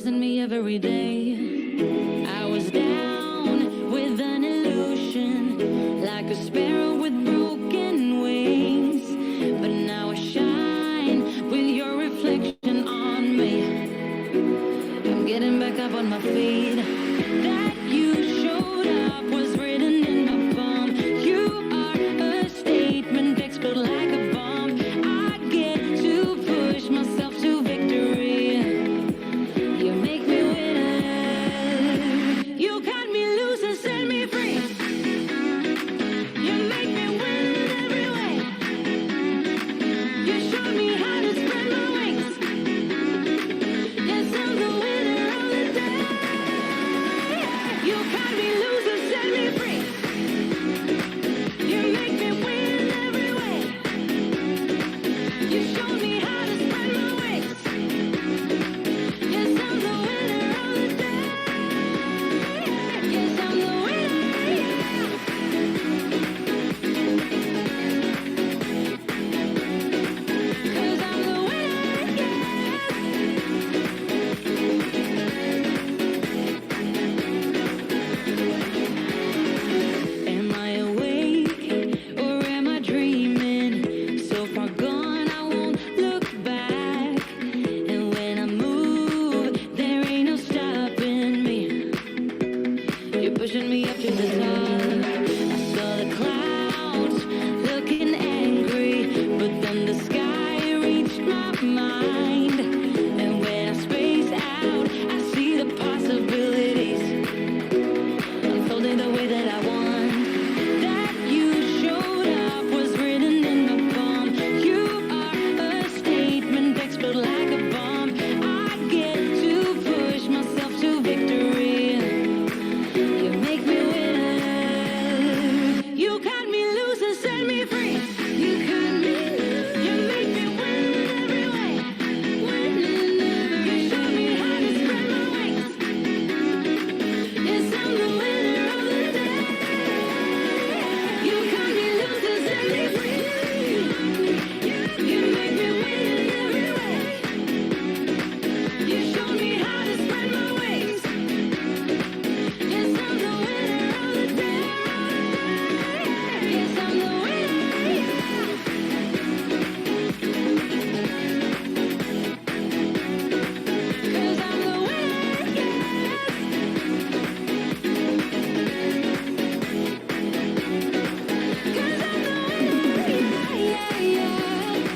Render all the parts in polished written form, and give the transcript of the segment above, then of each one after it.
blessing me every day. I was down with an illusion, like a sparrow with broken wings. But now I shine with your reflection on me. I'm getting back up on my feet. That you showed up was written in my palm. You are a statement, explode like a bomb. I get to push myself to victory. You make me winner. You cut me loose and set me free. You make me win every way. You showed me how to spread my wings. Yes, I'm the winner of the day. You cut me loose and set me free. You make me win every way. You showed me how to spread my wings. Yes, I'm the winner of the day. Yes, I'm the winner, yeah. 'Cause I'm the winner, yeah. Am I awake or am I dreaming? So far gone, I won't look back. And when I move, there ain't no stopping me. You're pushing me up to the top. I saw the clouds looking angry, but then the sky reached my mind. And when I space out, I see the possibilities unfolding the way that I want. That you showed up was written in my palm. You are a statement, explode like a bomb. I get to push myself to victory. You make me winner. You cut me loose and set me free. You cut me loose. You make me win every way. You showed me how to spread my wings. Yes, I'm the winner of the day. You cut me loose and set me free. You make me win every way. You showed me how to spread my wings. Yes, I'm the winner of the day. Yes, I'm the winner, yeah. 'Cause I'm the winner, yeah. 'Cause I'm the winner, yeah, yeah.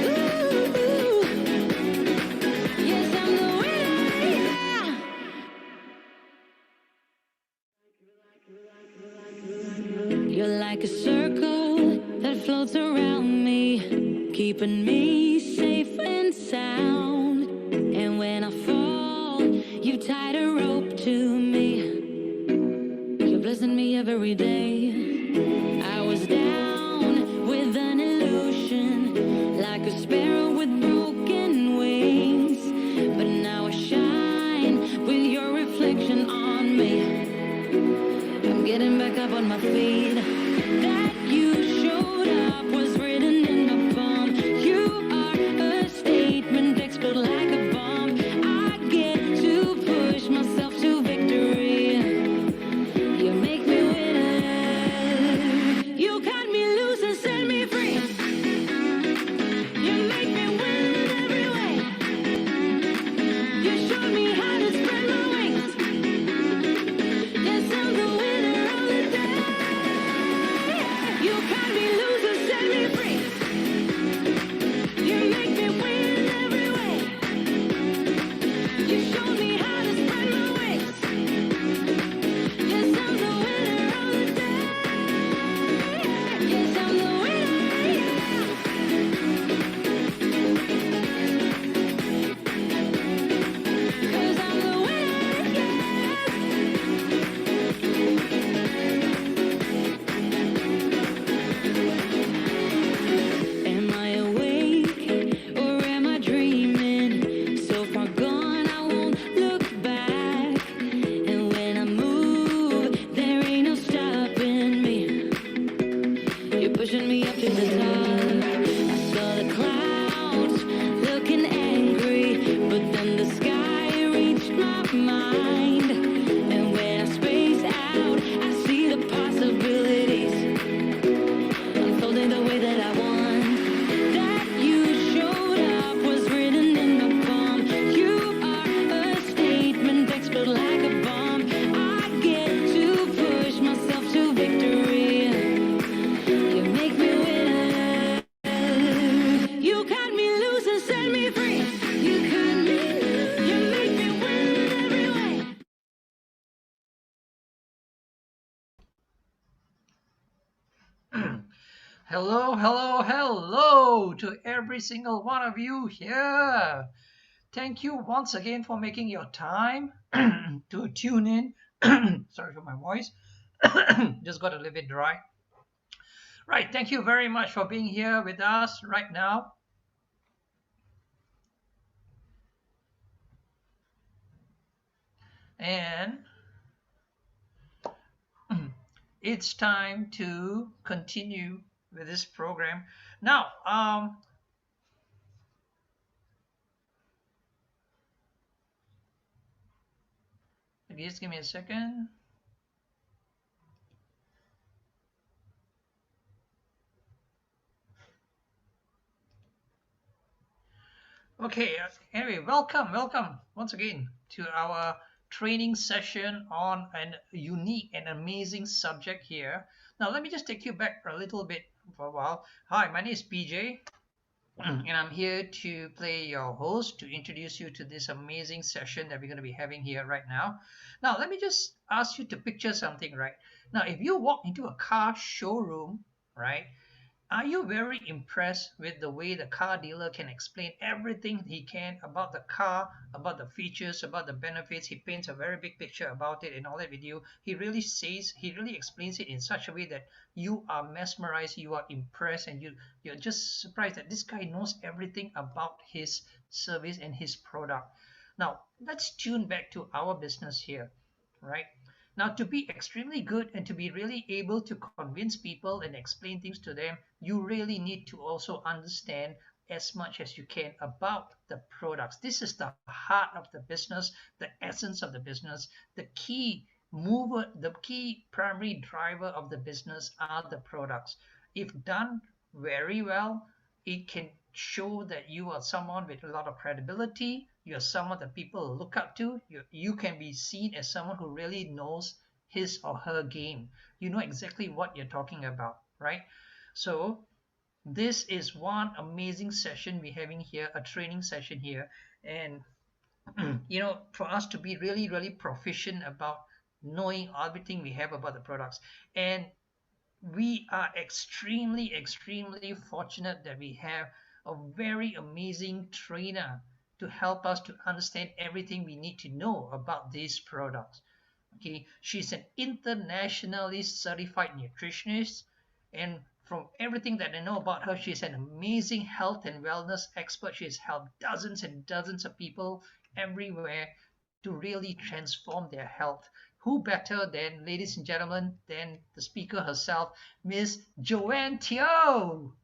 Ooh, yes, I'm the winner, yeah. You're like a circle that floats around me, keeping me safe and sound. And when I fall, you tied a rope to me. You're blessing me every day. I was down with an illusion, like a sparrow with broken wings. But now I shine with your reflection on me. I'm getting back up on my feet. That you showed up was written in my palm. You are a statement, explode like a bomb. I get to push myself to victory. You make me winner. Hello, hello, hello to every single one of you here. Thank you once again for making your time to tune in. Sorry for my voice. Just got a little bit dry. Right, thank you very much for being here with us right now. And it's time to continue with this program. Now, just give me a second. Okay, anyway, welcome once again to our training session on a unique and amazing subject here. Now, let me just take you back a little bit for a while. Hi, my name is PJ, and I'm here to play your host to introduce you to this amazing session that we're going to be having here right now. Now, let me just ask you to picture something, right? Now, if you walk into a car showroom, right? Are you very impressed with the way the car dealer can explain everything he can about the car, about the features, about the benefits? He paints a very big picture about it and all that with you. He really explains it in such a way that you are mesmerized, you are impressed, and you're just surprised that this guy knows everything about his service and his product. Now, let's tune back to our business here, right? Now, to be extremely good and to be really able to convince people and explain things to them, you really need to also understand as much as you can about the products. This is the heart of the business, the essence of the business, the key mover, the key primary driver of the business are the products. If done very well, it can show that you are someone with a lot of credibility. You're someone that people look up to. You can be seen as someone who really knows his or her game. You know exactly what you're talking about, right? So this is one amazing session we're having here, a training session here. And for us to be really proficient about knowing everything we have about the products. And we are extremely fortunate that we have a very amazing trainer to help us to understand everything we need to know about these products. Okay, she's an internationally certified nutritionist, and from everything that I know about her, she's an amazing health and wellness expert. She's helped dozens and dozens of people everywhere to really transform their health. Who better than, ladies and gentlemen, than the speaker herself, Miss Joanne Teo?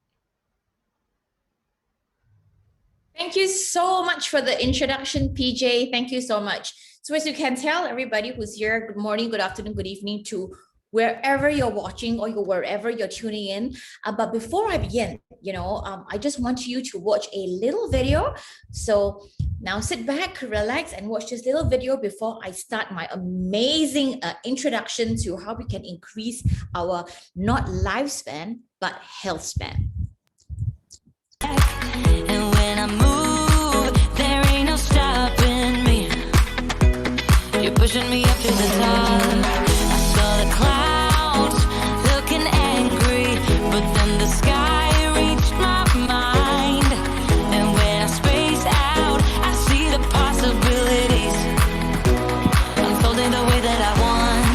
Thank you so much for the introduction, PJ. Thank you so much. So as you can tell, everybody who's here, good morning, good afternoon, good evening to wherever you're watching or wherever you're tuning in. But before I begin, I just want you to watch a little video. So now sit back, relax, and watch this little video before I start my amazing introduction to how we can increase our not lifespan, but health span. And when I move, there ain't no stopping me. You're pushing me up to the top. I saw the clouds looking angry, but then the sky reached my mind. And when I space out, I see the possibilities unfolding the way that I want.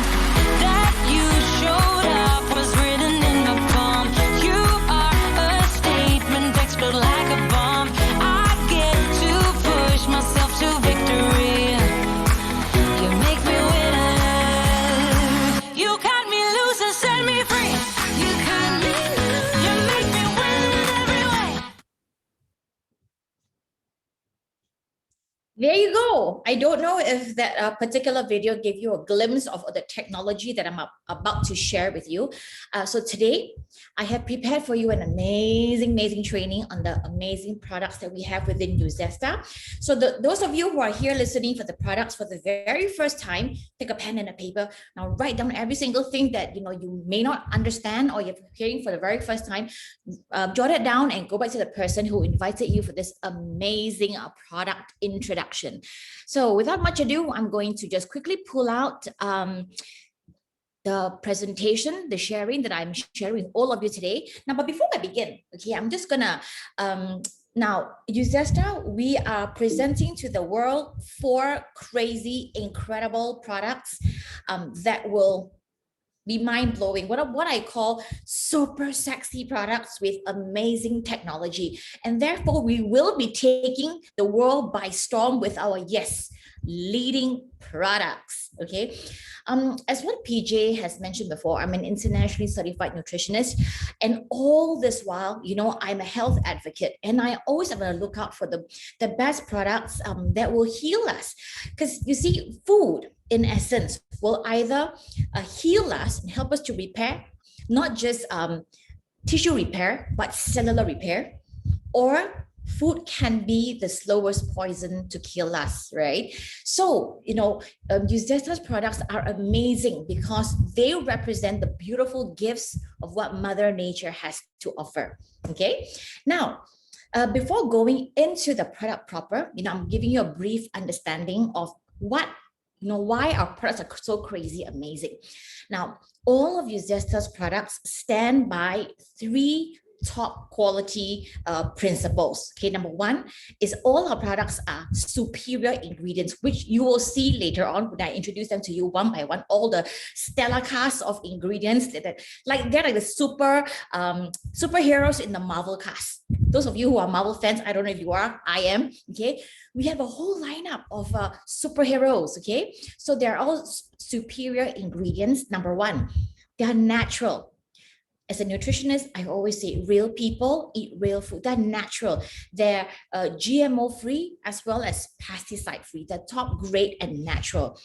That you showed up was written in my palm. You are a statement, explode like a bomb. I get to push myself to victory. You make me winner. You cut me loose and set me free. You cut me loose. You make me win every way. There you go. I don't know if that particular video gave you a glimpse of the technology that I'm about to share with you. So today, I have prepared for you an amazing training on the amazing products that we have within Uzesta. So those of you who are here listening for the products for the very first time, take a pen and a paper. Now write down every single thing that you may not understand or you're hearing for the very first time. Jot it down and go back to the person who invited you for this amazing product introduction. So without much ado, I'm going to just quickly pull out the the presentation, the sharing that I'm sharing with all of you today. Now, but before I begin, okay, I'm just gonna, now, Uzesta, we are presenting to the world 4 crazy, incredible products that will be mind-blowing. What I call super sexy products with amazing technology. And therefore, we will be taking the world by storm with our, yes, leading products, okay? As what PJ has mentioned before, I'm an internationally certified nutritionist, and all this while, you know, I'm a health advocate, and I always have a lookout for the best products that will heal us. Because you see, food, in essence, will either heal us and help us to repair, not just tissue repair, but cellular repair, or food can be the slowest poison to kill us, right? So, you know, Uzesta's products are amazing because they represent the beautiful gifts of what Mother Nature has to offer, okay? Now, before going into the product proper, you know, I'm giving you a brief understanding of what, you know, why our products are so crazy amazing. Now, all of Uzesta's products stand by 3 top quality principles. Okay, number 1 is all our products are superior ingredients, which you will see later on when I introduce them to you one by one. All the stellar cast of ingredients that like they're like the superheroes in the Marvel cast. Those of you who are Marvel fans, I don't know if you are, I am. Okay, we have a whole lineup of superheroes. Okay, so they're all superior ingredients. Number 1, they are natural. As a nutritionist, I always say real people eat real food. They're natural. They're GMO-free as well as pesticide-free. They're top grade and natural.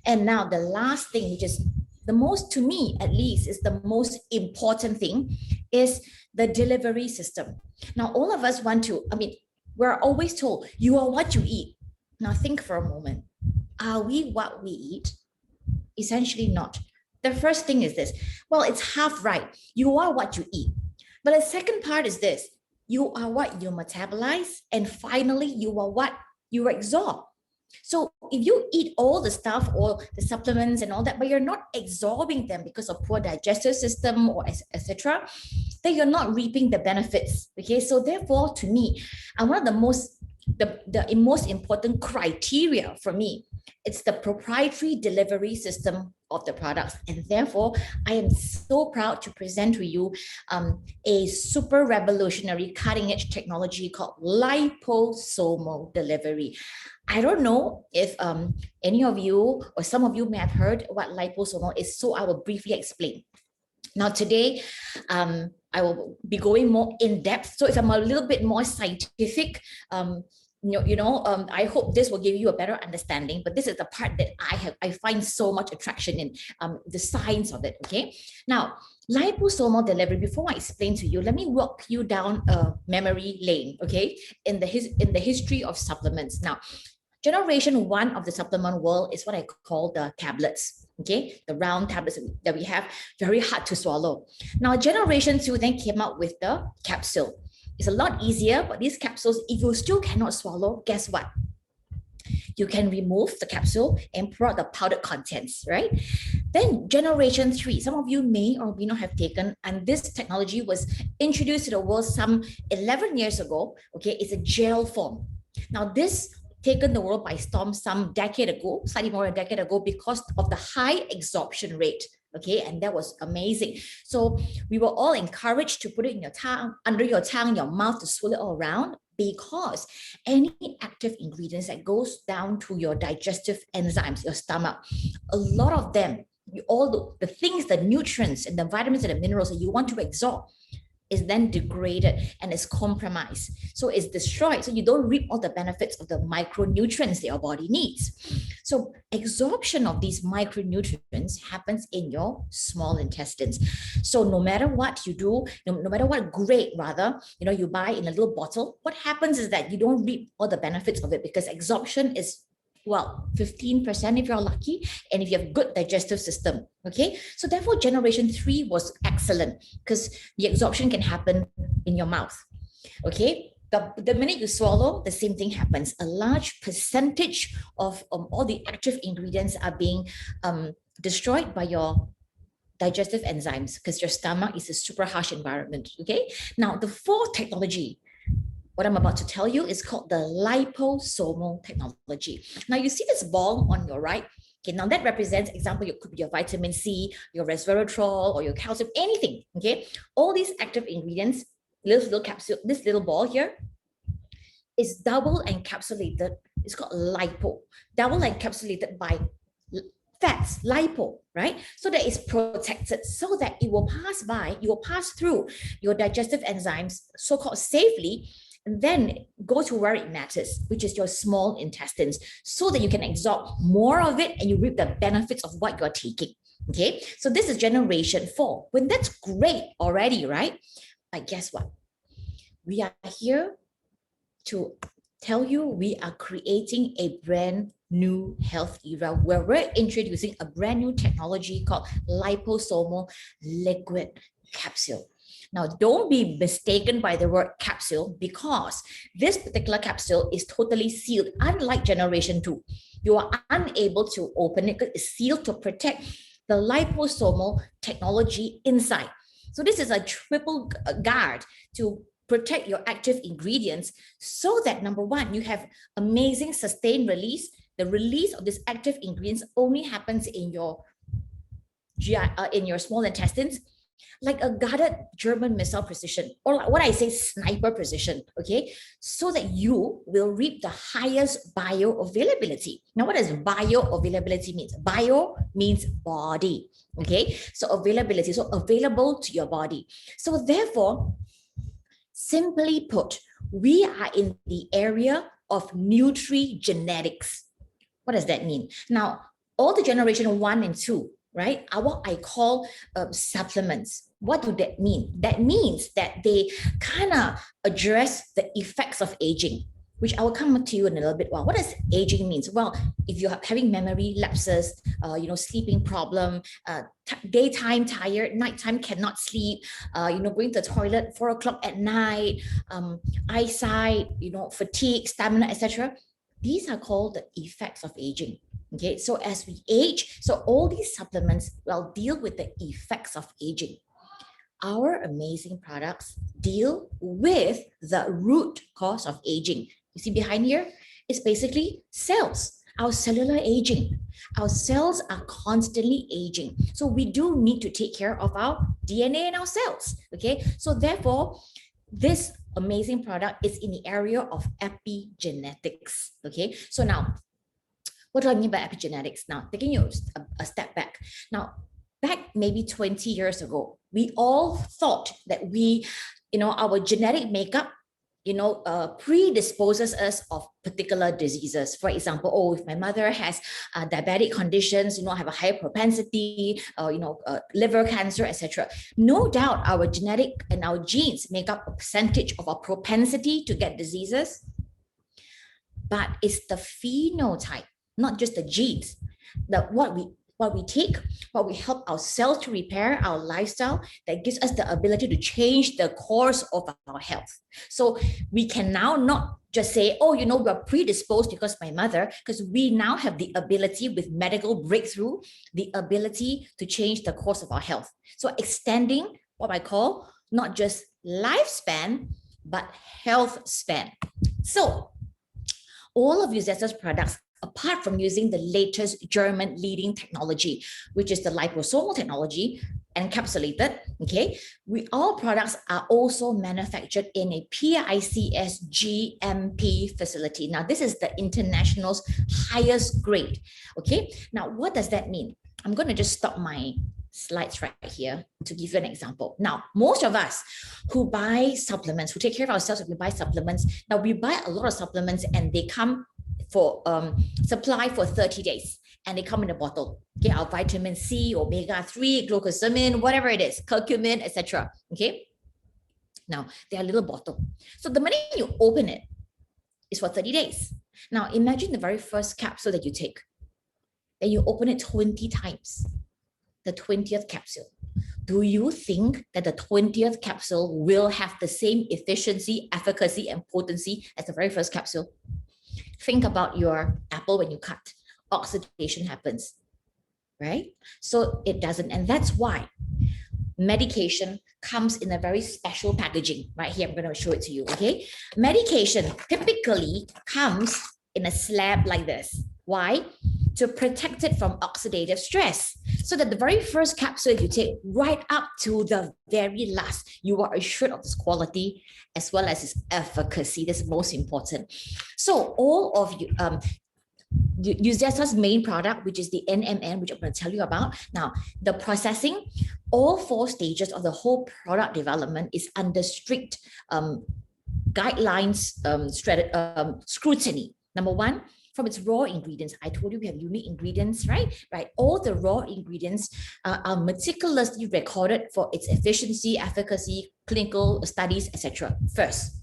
And now the last thing, which is the most, to me at least, is the most important thing, is the delivery system. Now, all of us want to, I mean, we're always told, you are what you eat. Now think for a moment. Are we what we eat? Essentially not. The first thing is this. Well, it's half right. You are what you eat. But the second part is this. You are what you metabolize. And finally, you are what you absorb. So if you eat all the stuff, all the supplements and all that, but you're not absorbing them because of poor digestive system or etc., then you're not reaping the benefits. Okay, so therefore, to me, one of the most important criteria for me, it's the proprietary delivery system of the products. And therefore, I am so proud to present to you a super revolutionary cutting edge technology called liposomal delivery. I don't know if any of you or some of you may have heard what liposomal is, so I will briefly explain. Now today, I will be going more in depth. So if I'm a little bit more scientific, I hope this will give you a better understanding, but this is the part that I find so much attraction in, the science of it, okay? Now, liposomal delivery, before I explain to you, let me walk you down a memory lane, okay? In the history of supplements. Now, generation 1 of the supplement world is what I call the tablets, okay? The round tablets that we have, very hard to swallow. Now, generation 2 then came out with the capsule. It's a lot easier, but these capsules, if you still cannot swallow, guess what? You can remove the capsule and pour out the powdered contents, right? Then generation 3, some of you may or may not have taken, and this technology was introduced to the world some 11 years ago, okay? It's a gel form. Now this taken the world by storm some decade ago, slightly more than a decade ago, because of the high absorption rate. Okay, and that was amazing. So we were all encouraged to put it in your tongue, under your tongue, your mouth, to swirl it all around, because any active ingredients that goes down to your digestive enzymes, your stomach, a lot of them, all the things, the nutrients and the vitamins and the minerals that you want to absorb, is then degraded and is compromised. So it's destroyed. So you don't reap all the benefits of the micronutrients that your body needs. So absorption of these micronutrients happens in your small intestines. So no matter what you do, no matter what grade rather, you buy in a little bottle, what happens is that you don't reap all the benefits of it, because absorption is, well, 15% if you're lucky, and if you have good digestive system, okay? So therefore, generation 3 was excellent, because the absorption can happen in your mouth, okay? The minute you swallow, the same thing happens. A large percentage of all the active ingredients are being destroyed by your digestive enzymes, because your stomach is a super harsh environment. Okay. Now, the fourth technology, what I'm about to tell you, is called the liposomal technology. Now, you see this ball on your right. Okay, now that represents, example, it could be your vitamin C, your resveratrol, or your calcium, anything. Okay, all these active ingredients, little capsule, this little ball here is double encapsulated. It's called lipo, double encapsulated by fats, lipo, right? So that it's protected, so that it will pass by, you will pass through your digestive enzymes, so-called safely, and then go to where it matters, which is your small intestines, so that you can absorb more of it and you reap the benefits of what you're taking. Okay, so this is generation 4. When that's great already, right? But guess what? We are here to tell you we are creating a brand new health era where we're introducing a brand new technology called liposomal liquid capsule. Now, don't be mistaken by the word capsule, because this particular capsule is totally sealed. Unlike generation 2, you are unable to open it because it's sealed to protect the liposomal technology inside. So this is a triple guard to protect your active ingredients, so that number one, you have amazing sustained release. The release of these active ingredients only happens in your GI, in your small intestines, like a guarded German missile precision, or like what I say, sniper precision, okay? So that you will reap the highest bioavailability. Now, what does bioavailability mean? Bio means body, okay? So availability, so available to your body. So therefore, simply put, we are in the area of nutrigenetics. What does that mean? Now, all the generation 1 and 2, right, are what I call supplements. What do that mean? That means that they kind of address the effects of aging, which I will come to you in a little bit. Well, what does aging means? Well, if you're having memory lapses, sleeping problem, daytime tired, nighttime cannot sleep, going to the toilet 4 o'clock at night, eyesight, fatigue, stamina, etc. These are called the effects of aging. Okay, so as we age, so all these supplements will deal with the effects of aging. Our amazing products deal with the root cause of aging. You see behind here, it's basically cells, our cellular aging. Our cells are constantly aging. So we do need to take care of our DNA and our cells. Okay, so therefore, this amazing product is in the area of epigenetics. Okay, so now, what do I mean by epigenetics? Now, taking you a step back. Now, back maybe 20 years ago, we all thought that our genetic makeup, predisposes us of particular diseases. For example, if my mother has diabetic conditions, I have a higher propensity, liver cancer, etc. No doubt our genetic and our genes make up a percentage of our propensity to get diseases, but it's the phenotype, not just the genes, that what we take, what we help our cells to repair, our lifestyle, that gives us the ability to change the course of our health. So we can now not just say, we're predisposed because my mother, because we now have the ability with medical breakthrough, the ability to change the course of our health. So extending what I call not just lifespan, but health span. So all of Uzesta's products, apart from using the latest German leading technology, which is the liposomal technology, encapsulated, okay, all products are also manufactured in a PICS GMP facility. Now, this is the international's highest grade, okay? Now, what does that mean? I'm going to just stop my slides right here to give you an example. Now, most of us who buy supplements, who take care of ourselves, we buy supplements. Now, we buy a lot of supplements and they come for supply for 30 days and they come in a bottle. Okay, our vitamin C, omega-3, glucosamine, whatever it is, curcumin, etc. Okay, now they're a little bottle. So the minute you open it, it's for 30 days. Now imagine the very first capsule that you take. Then you open it 20 times. The 20th capsule. Do you think that the 20th capsule will have the same efficiency, efficacy, and potency as the very first capsule? Think about your apple when you cut. Oxidation happens. right? So it doesn't. And that's why medication comes in a very special packaging. Right here, I'm going to show it to you, okay? Medication typically comes in a slab like this. Why? To protect it from oxidative stress. So that the very first capsule you take right up to the very last, you are assured of its quality as well as its efficacy. That's most important. So all of you, Uzesta's main product, which is the NMN, which I'm going to tell you about. Now, the processing, all 4 stages of the whole product development is under strict guidelines, scrutiny. Number 1, from its raw ingredients. I told you we have unique ingredients, right? Right. All the raw ingredients are meticulously recorded for its efficiency, efficacy, clinical studies, etc. First.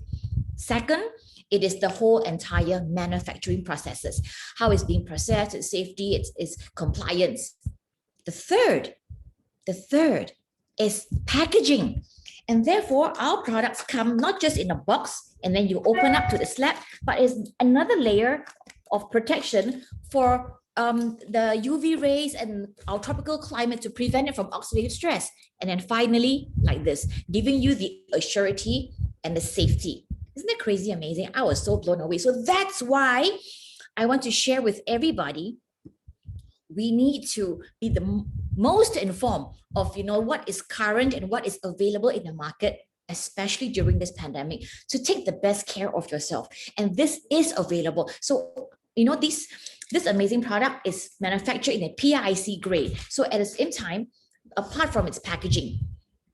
Second, it is the whole entire manufacturing processes, how it's being processed, its safety, its compliance. The third is packaging. And therefore, our products come not just in a box and then you open up to the slab, but it's another layer of protection for the UV rays and our tropical climate to prevent it from oxidative stress. And then finally, like this, giving you the assurity and the safety. Isn't that crazy amazing? I was so blown away. So that's why I want to share with everybody, we need to be the most informed of, what is current and what is available in the market, especially during this pandemic, to take the best care of yourself. And this is available. So, this amazing product is manufactured in a PIC grade. So at the same time, apart from its packaging,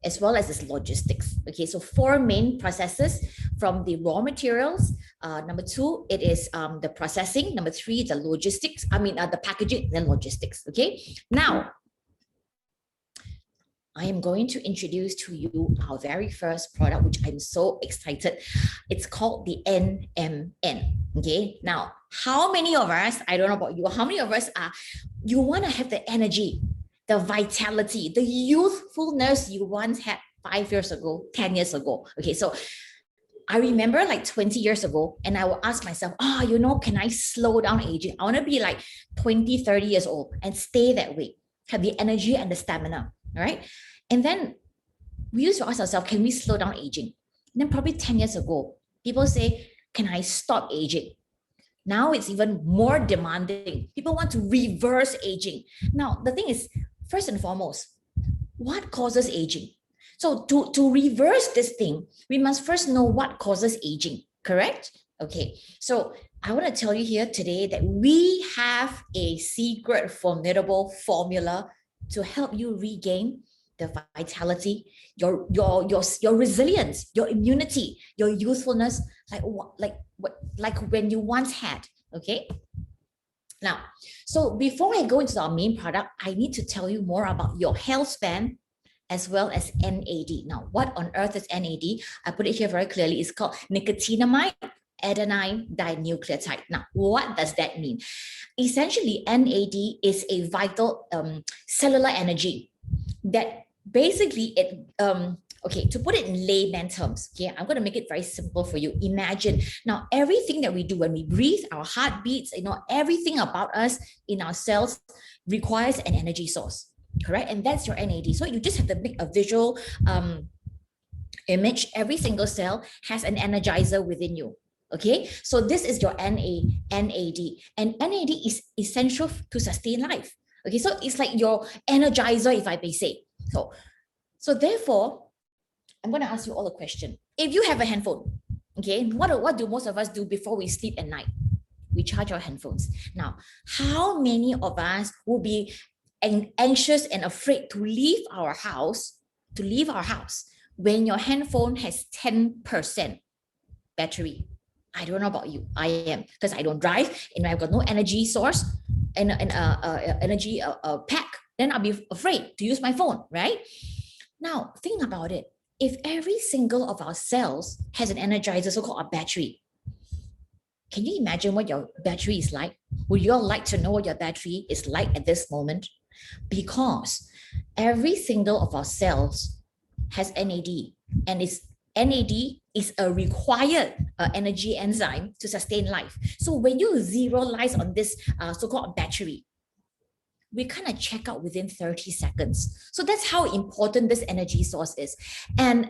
as well as its logistics. Okay, so 4 main processes from the raw materials. Number 2, it is the processing. Number 3, the logistics. The packaging, then logistics. Okay, now I am going to introduce to you our very first product, which I'm so excited. It's called the NMN. Okay, now how many of us, I don't know about you, how many of us you want to have the energy, the vitality, the youthfulness you once had 5 years ago, 10 years ago? Okay, so I remember like 20 years ago, and I will ask myself, can I slow down aging? I want to be like 20, 30 years old and stay that way, have the energy and the stamina, right? And then we used to ask ourselves, can we slow down aging? And then probably 10 years ago, people say, can I stop aging? Now it's even more demanding. People want to reverse aging. Now, the thing is, first and foremost, what causes aging? So to reverse this thing, we must first know what causes aging, correct? Okay, so I want to tell you here today that we have a secret formidable formula to help you regain the vitality, your resilience, your immunity, your youthfulness, like when you once had. Okay. Now, so before I go into our main product, I need to tell you more about your health span as well as NAD. Now, what on earth is NAD? I put it here very clearly. It's called nicotinamide adenine dinucleotide. Now, what does that mean? Essentially, NAD is a vital cellular energy that basically to put it in layman terms, okay, I'm going to make it very simple for you. Imagine now everything that we do when we breathe, our heartbeats, everything about us in our cells requires an energy source, correct? And that's your NAD. So you just have to make a visual image. Every single cell has an energizer within you. Okay, so this is your NAD, and NAD is essential to sustain life. Okay, so it's like your energizer, if I may say. So therefore, I'm going to ask you all a question. If you have a handphone, okay, what do most of us do before we sleep at night? We charge our handphones. Now, how many of us will be anxious and afraid to leave our house when your handphone has 10% battery? I don't know about you. I am, because I don't drive and I've got no energy source and energy pack. Then I'll be afraid to use my phone, right? Now, think about it. If every single of our cells has an energizer, so-called a battery, can you imagine what your battery is like? Would you all like to know what your battery is like at this moment? Because every single of our cells has NAD, and NAD is a required energy enzyme to sustain life. So when you zeroize on this so-called battery, we kind of check out within 30 seconds. So that's how important this energy source is. And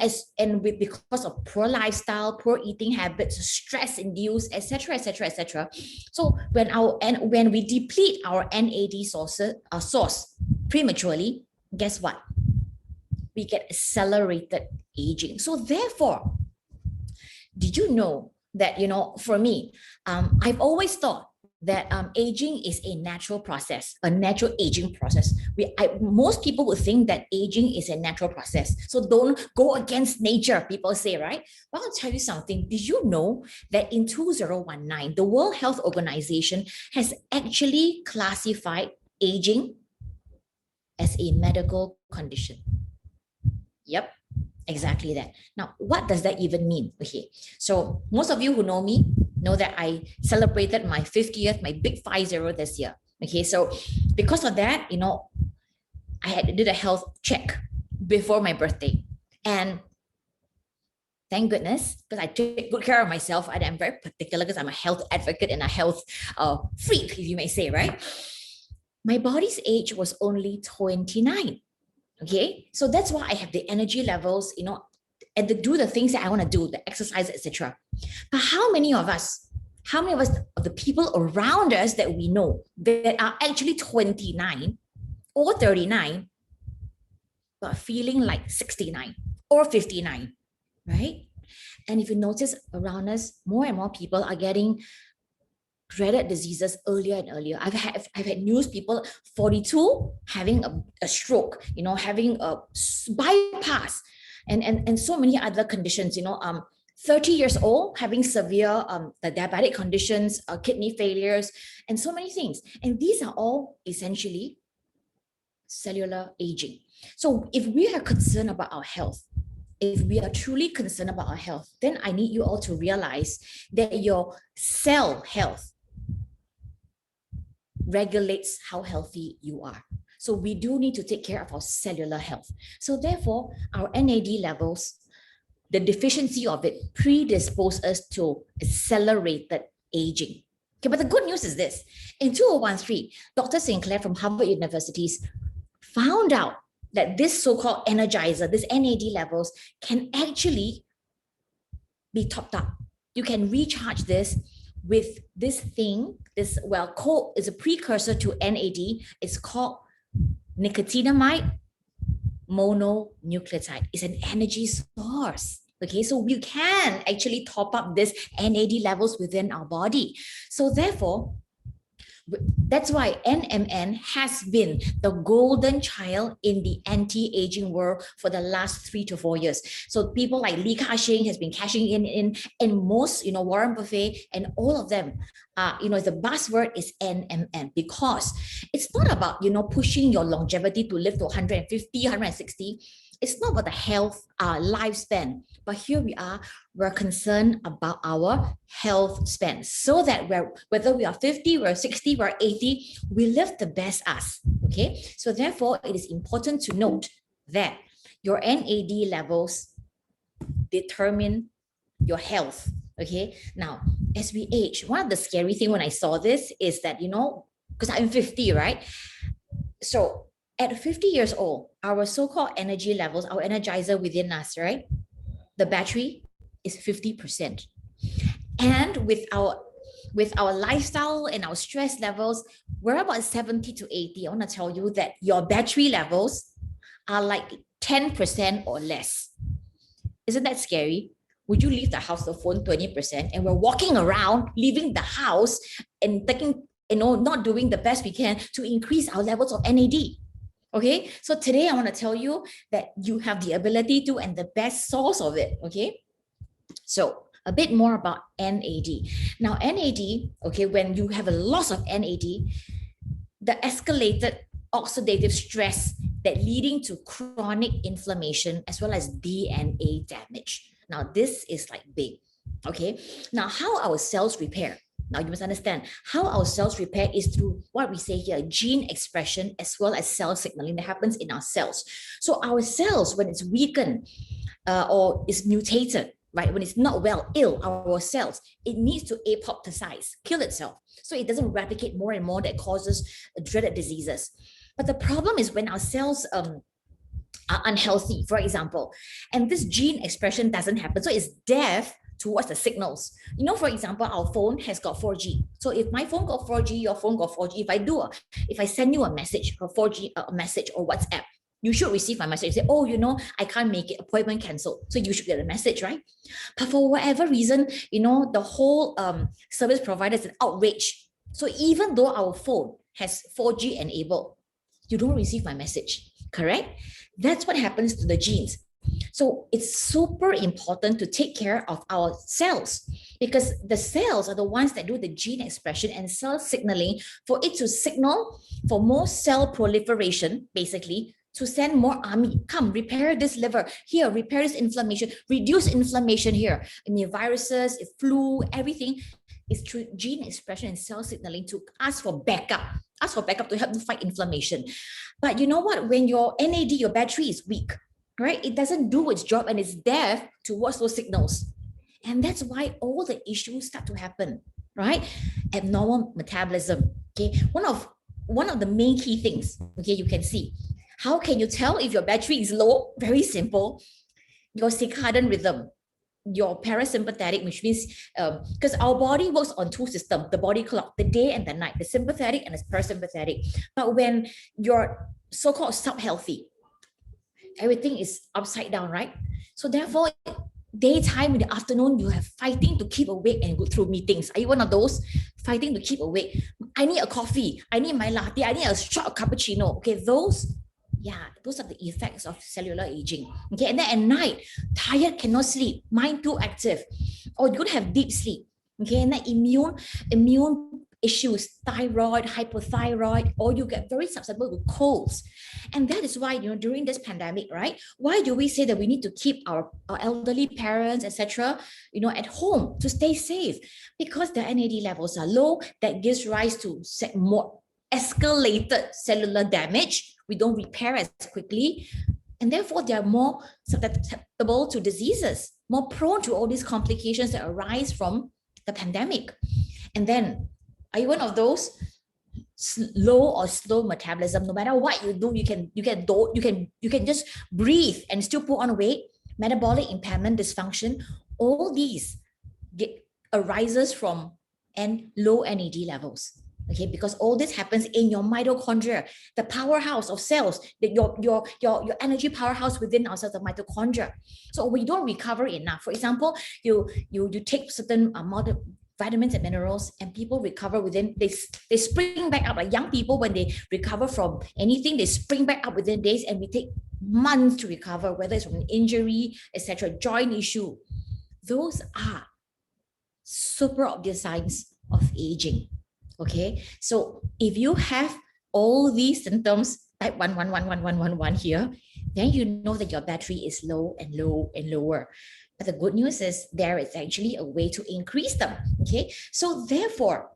because of poor lifestyle, poor eating habits, stress induced, etc., etc., etc. So when we deplete our NAD source prematurely, guess what? We get accelerated aging. So therefore, did you know that, for me, I've always thought that aging is a natural process, a natural aging process. Most people would think that aging is a natural process. So don't go against nature, people say, right? Well, I'll tell you something. Did you know that in 2019, the World Health Organization has actually classified aging as a medical condition? Yep. Exactly that. Now, what does that even mean? Okay, so most of you who know me know that I celebrated my 50th, my big 50 this year. Okay, so because of that, I did a health check before my birthday. And thank goodness, because I take good care of myself and I'm very particular because I'm a health advocate and a health freak, if you may say, right? My body's age was only 29. Okay, so that's why I have the energy levels, and to do the things that I want to do, the exercise, etc. But how many of us, of the people around us that we know that are actually 29 or 39, but feeling like 69 or 59, right? And if you notice around us, more and more people are getting dreaded diseases earlier and earlier. I've had news people 42 having a stroke, having a bypass, and so many other conditions. 30 years old having severe the diabetic conditions, kidney failures, and so many things. And these are all essentially cellular aging. So if we are concerned about our health, if we are truly concerned about our health, then I need you all to realize that your cell health regulates how healthy you are. So we do need to take care of our cellular health. So therefore, our NAD levels, the deficiency of it predispose us to accelerated aging. Okay, but the good news is this. In 2013, Dr. Sinclair from Harvard University found out that this so-called energizer, this NAD levels, can actually be topped up. You can recharge this with this thing, is a precursor to NAD. It's called nicotinamide mononucleotide. It's an energy source. Okay, so we can actually top up this NAD levels within our body. So therefore, that's why NMN has been the golden child in the anti-aging world for the last 3 to 4 years. So people like Li Ka-shing has been cashing in, and most, Warren Buffett and all of them, the buzzword is NMN, because it's not about, pushing your longevity to live to 150, 160. It's not about the health, lifespan, but here we're concerned about our health span, so that whether we are 50, we're 60, we're 80, we live the best us, okay? So therefore, it is important to note that your NAD levels determine your health, okay? Now, as we age, one of the scary things when I saw this is that, because I'm 50, right? So at 50 years old, our so-called energy levels, our energizer within us, right? The battery is 50%. And with our lifestyle and our stress levels, we're about 70 to 80. I want to tell you that your battery levels are like 10% or less. Isn't that scary? Would you leave the house to phone 20%, and we're walking around, leaving the house and taking, not doing the best we can to increase our levels of NAD? Okay, so today I want to tell you that you have the ability to, and the best source of it. Okay, so a bit more about NAD. Now, NAD, okay, when you have a loss of NAD, the escalated oxidative stress that leading to chronic inflammation as well as DNA damage. Now, this is like big. Okay, now how our cells repair? Now you must understand how our cells repair is through what we say here, gene expression as well as cell signaling that happens in our cells. So our cells, when it's weakened or is mutated, right? When it's not well, ill, our cells, it needs to apoptosize, kill itself. So it doesn't replicate more and more, that causes dreaded diseases. But the problem is when our cells are unhealthy, for example, and this gene expression doesn't happen. So it's deaf towards the signals. You know, for example, our phone has got 4G. So if my phone got 4G, your phone got 4G. If I send you a message, a 4G message or WhatsApp, you should receive my message. Say, oh, I can't make it, appointment canceled. So you should get a message, right? But for whatever reason, the whole service provider is outraged. So even though our phone has 4G enabled, you don't receive my message, correct? That's what happens to the genes. So it's super important to take care of our cells, because the cells are the ones that do the gene expression and cell signaling for it to signal for more cell proliferation, basically, to send more army. Come, repair this liver. Here, repair this inflammation. Reduce inflammation here. Viruses, flu, everything is through gene expression and cell signaling to ask for backup. Ask for backup to help you fight inflammation. But you know what? When your NAD, your battery is weak, right? It doesn't do its job and it's deaf towards those signals. And that's why all the issues start to happen, right? Abnormal metabolism. Okay. One of the main key things, okay, you can see. How can you tell if your battery is low? Very simple. Your circadian rhythm, your parasympathetic, which means because our body works on two systems, the body clock, the day and the night, the sympathetic and the parasympathetic. But when you're so-called sub-healthy, everything is upside down, right? So therefore, daytime, in the afternoon, you have fighting to keep awake and go through meetings. Are you one of those fighting to keep awake? I need a coffee. I need my latte. I need a shot of cappuccino. Okay, those are the effects of cellular aging. Okay, and then at night, tired, cannot sleep, mind too active, or you could have deep sleep. Okay, and then immune issues, thyroid, hypothyroid, or you get very susceptible to colds. And that is why, during this pandemic, right? Why do we say that we need to keep our elderly parents, etc., at home to stay safe? Because their NAD levels are low. That gives rise to more escalated cellular damage. We don't repair as quickly, and therefore they are more susceptible to diseases, more prone to all these complications that arise from the pandemic. And then, are you one of those low or slow metabolism? No matter what you do, you can just breathe and still put on weight. Metabolic impairment, dysfunction, all these arises from low NAD levels. Okay, because all this happens in your mitochondria, the powerhouse of cells, your energy powerhouse within our cells, the mitochondria. So we don't recover enough. For example, you take certain vitamins and minerals, and people recover within, they spring back up. Like young people, when they recover from anything, they spring back up within days, and we take months to recover, whether it's from an injury, etc., joint issue. Those are super obvious signs of aging. Okay, so if you have all these symptoms, type 1 here, then you know that your battery is low and low and lower. But the good news is there is actually a way to increase them. Okay, so therefore,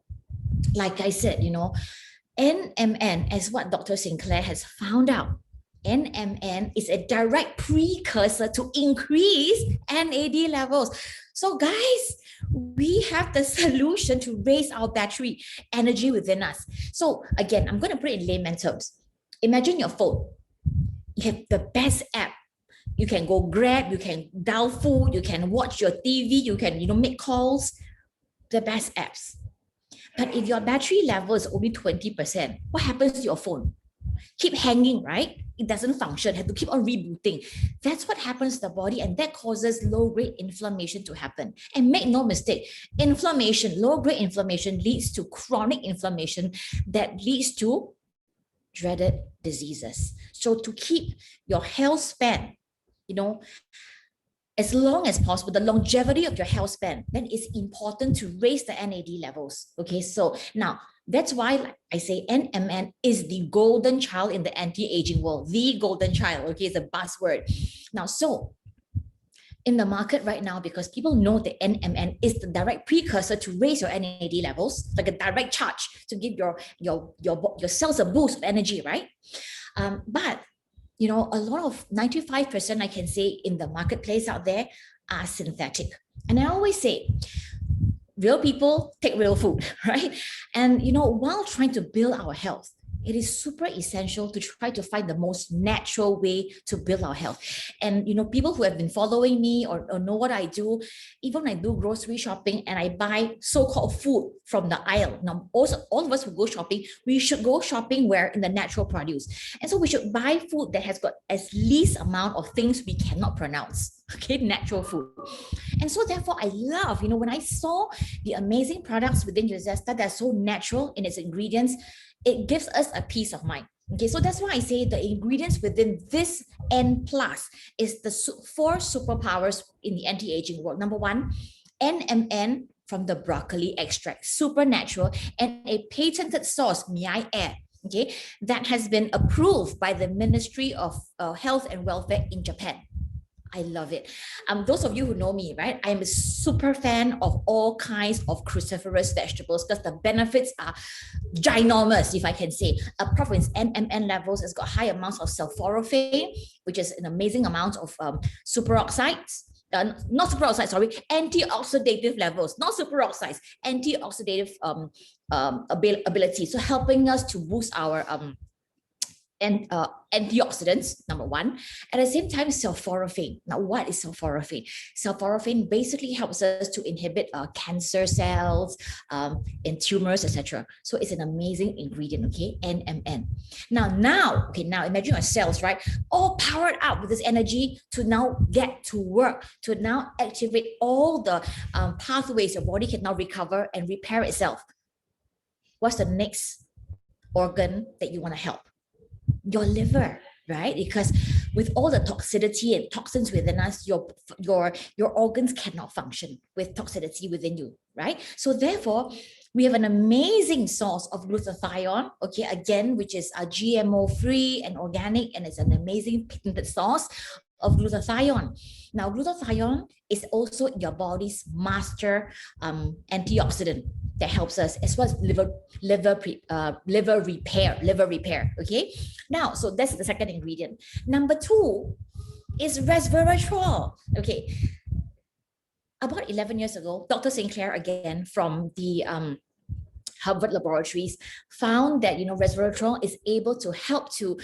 like I said, NMN, as what Dr. Sinclair has found out, NMN is a direct precursor to increase NAD levels. So guys, we have the solution to raise our battery energy within us. So again, I'm going to put it in layman terms. Imagine your phone. You have the best app. You can go Grab, you can dial food, you can watch your TV, you can, make calls, the best apps. But if your battery level is only 20%, what happens to your phone? Keep hanging, right? It doesn't function, have to keep on rebooting. That's what happens to the body, and that causes low-grade inflammation to happen. And make no mistake, inflammation, low-grade inflammation leads to chronic inflammation that leads to dreaded diseases. So to keep your health span, as long as possible, the longevity of your health span, then it's important to raise the NAD levels. Okay, so now that's why, like I say, NMN is the golden child in the anti-aging world, the golden child. Okay, it's a buzzword. Now, so in the market right now, because people know that NMN is the direct precursor to raise your NAD levels, like a direct charge to give your cells a boost of energy, right? But a lot of 95%, I can say, in the marketplace out there are synthetic. And I always say, real people take real food, right? And while trying to build our health, it is super essential to try to find the most natural way to build our health. And people who have been following me or know what I do, even when I do grocery shopping and I buy so-called food from the aisle. Now, also all of us who go shopping, we should go shopping where in the natural produce. And so we should buy food that has got as least amount of things we cannot pronounce. Okay, natural food. And so therefore I love, when I saw the amazing products within Uzesta that are so natural in its ingredients, it gives us a peace of mind. Okay, so that's why I say the ingredients within this N plus is the 4 superpowers in the anti-aging world. Number 1, NMN from the broccoli extract, super natural, and a patented sauce, may I add, okay, that has been approved by the Ministry of Health and Welfare in Japan. I love it. Those of you who know me, right? I'm a super fan of all kinds of cruciferous vegetables because the benefits are ginormous, if I can say. Apart from its NMN levels, it's got high amounts of sulforaphane, which is an amazing amount of superoxides. Not superoxides, sorry, antioxidative levels, not superoxides, antioxidative ability. So helping us to boost our and antioxidants, number 1. At the same time, sulforaphane. Now, what is sulforaphane? Sulforaphane basically helps us to inhibit cancer cells and tumors, etc. So it's an amazing ingredient, okay? NMN. Now imagine your cells, right? All powered up with this energy to now get to work, to now activate all the pathways your body can now recover and repair itself. What's the next organ that you want to help? Your liver, right? Because with all the toxicity and toxins within us, your organs cannot function with toxicity within you, right? So therefore, we have an amazing source of glutathione, okay, again, which is a GMO-free and organic, and it's an amazing patented source of glutathione. Now, glutathione is also your body's master antioxidant that helps us, as well as liver repair. Okay. Now, so that's the second ingredient. Number 2 is resveratrol. Okay. About 11 years ago, Dr. Sinclair, again from the Harvard laboratories, found that resveratrol is able to help to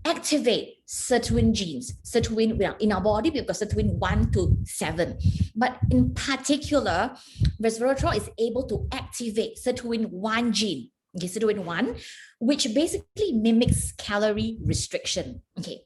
activate sirtuin genes. Sirtuin, in our body, we've got sirtuin 1 to 7. But in particular, resveratrol is able to activate sirtuin 1 gene, okay, sirtuin 1, which basically mimics calorie restriction. Okay,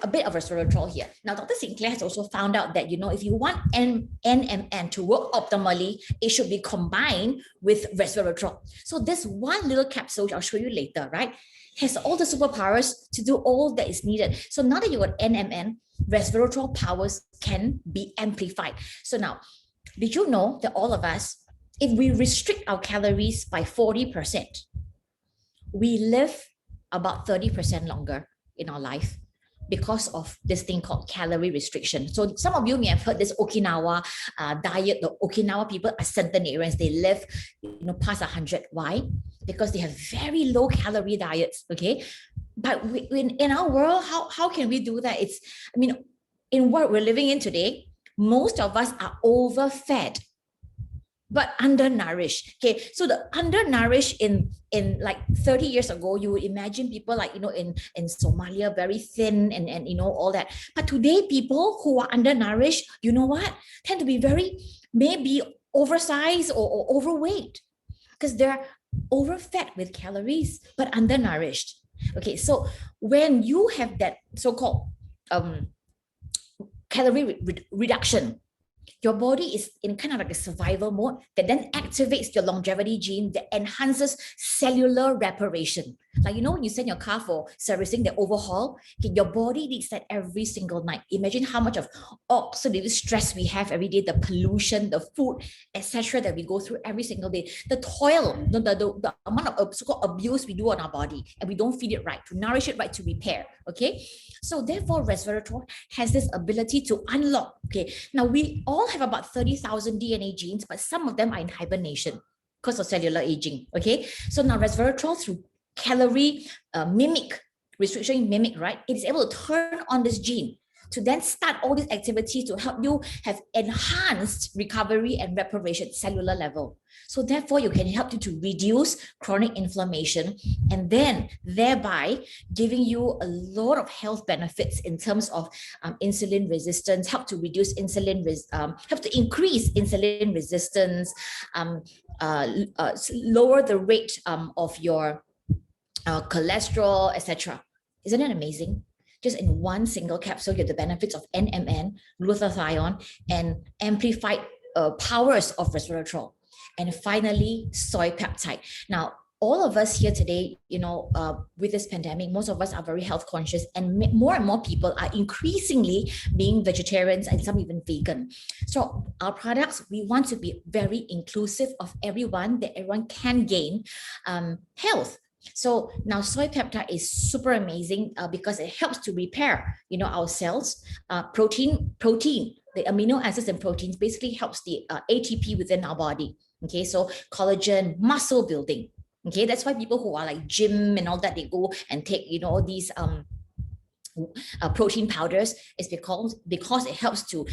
a bit of resveratrol here. Now, Dr. Sinclair has also found out that, if you want NMN to work optimally, it should be combined with resveratrol. So this one little capsule, which I'll show you later, right, has all the superpowers to do all that is needed. So now that you got NMN, resveratrol powers can be amplified. So now, did you know that all of us, if we restrict our calories by 40%, we live about 30% longer in our life because of this thing called calorie restriction. So some of you may have heard this Okinawa diet. The Okinawa people are centenarians. They live, past 100. Why? Because they have very low calorie diets. Okay, but in our world, how can we do that? In what we're living in today, most of us are overfed but undernourished. Okay, so the undernourished in like 30 years ago, you would imagine people like in Somalia, very thin and all that. But today, people who are undernourished, tend to be very maybe oversized or overweight because they're overfed with calories but undernourished. Okay, so when you have that so-called calorie reduction, your body is in kind of like a survival mode that then activates your longevity gene that enhances cellular reparation. Like, when you send your car for servicing, the overhaul, okay, your body needs that every single night. Imagine how much of oxidative stress we have every day, the pollution, the food, etc., that we go through every single day, the toil, the amount of so-called abuse we do on our body, and we don't feed it right, to nourish it right, to repair. Okay, so therefore resveratrol has this ability to unlock. Okay, now we all have about 30,000 DNA genes, but some of them are in hibernation because of cellular aging. Okay, so now resveratrol, through calorie restriction mimic, right, it is able to turn on this gene to then start all these activities to help you have enhanced recovery and reparation cellular level. So therefore, you can help you to reduce chronic inflammation and then thereby giving you a lot of health benefits in terms of insulin resistance, help to reduce help to increase insulin resistance, lower the rate of your cholesterol, etc. Isn't it amazing? Just in one single capsule, you have the benefits of NMN, glutathione, and amplified powers of resveratrol. And finally, soy peptide. Now, all of us here today, with this pandemic, most of us are very health conscious, and more people are increasingly being vegetarians and some even vegan. So our products, we want to be very inclusive of everyone, that everyone can gain health. So now soy peptide is super amazing because it helps to repair, our cells, protein, the amino acids and proteins basically helps the ATP within our body. Okay, so collagen, muscle building. Okay, that's why people who are like gym and all that, they go and take, all these protein powders, is because it helps to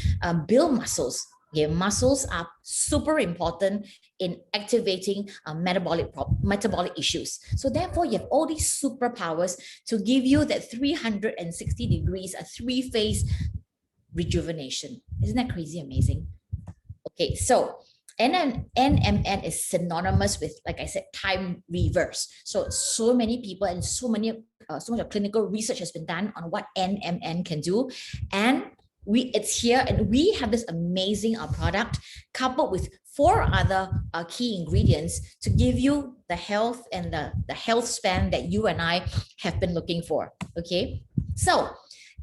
build muscles. Okay, muscles are super important in activating metabolic issues. So therefore, you have all these superpowers to give you that 360 degrees, a three-phase rejuvenation. Isn't that crazy amazing? Okay, so NMN is synonymous with, like I said, time reverse. So many people and so much of clinical research has been done on what NMN can do, and it's here, and we have this amazing product coupled with 4 other key ingredients to give you the health and the health span that you and I have been looking for. Okay, so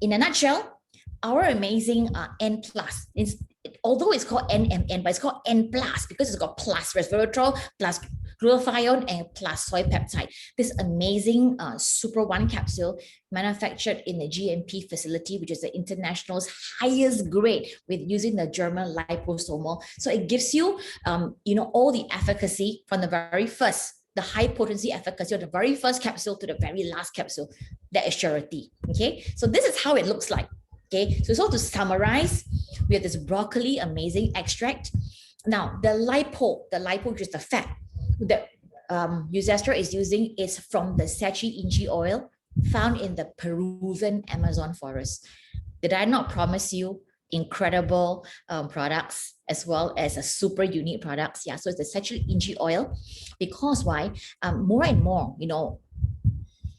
in a nutshell, our amazing N plus is, although it's called NMN, but it's called N plus because it's got plus resveratrol, plus glutathione, and plus soy peptide. This amazing Super One capsule manufactured in the GMP facility, which is the international's highest grade, with using the German liposomal. So it gives you, all the efficacy from the very first, the high potency efficacy of the very first capsule to the very last capsule. That is surety. Okay, so this is how it looks like. Okay, so to summarize, we have this broccoli amazing extract. Now, the lipo, which is the fat that Uzesta is using, is from the Sachi Inchi oil found in the Peruvian Amazon forest. Did I not promise you incredible products as well as a super unique products? Yeah, so it's the Sachi Inchi oil, because why? More and more,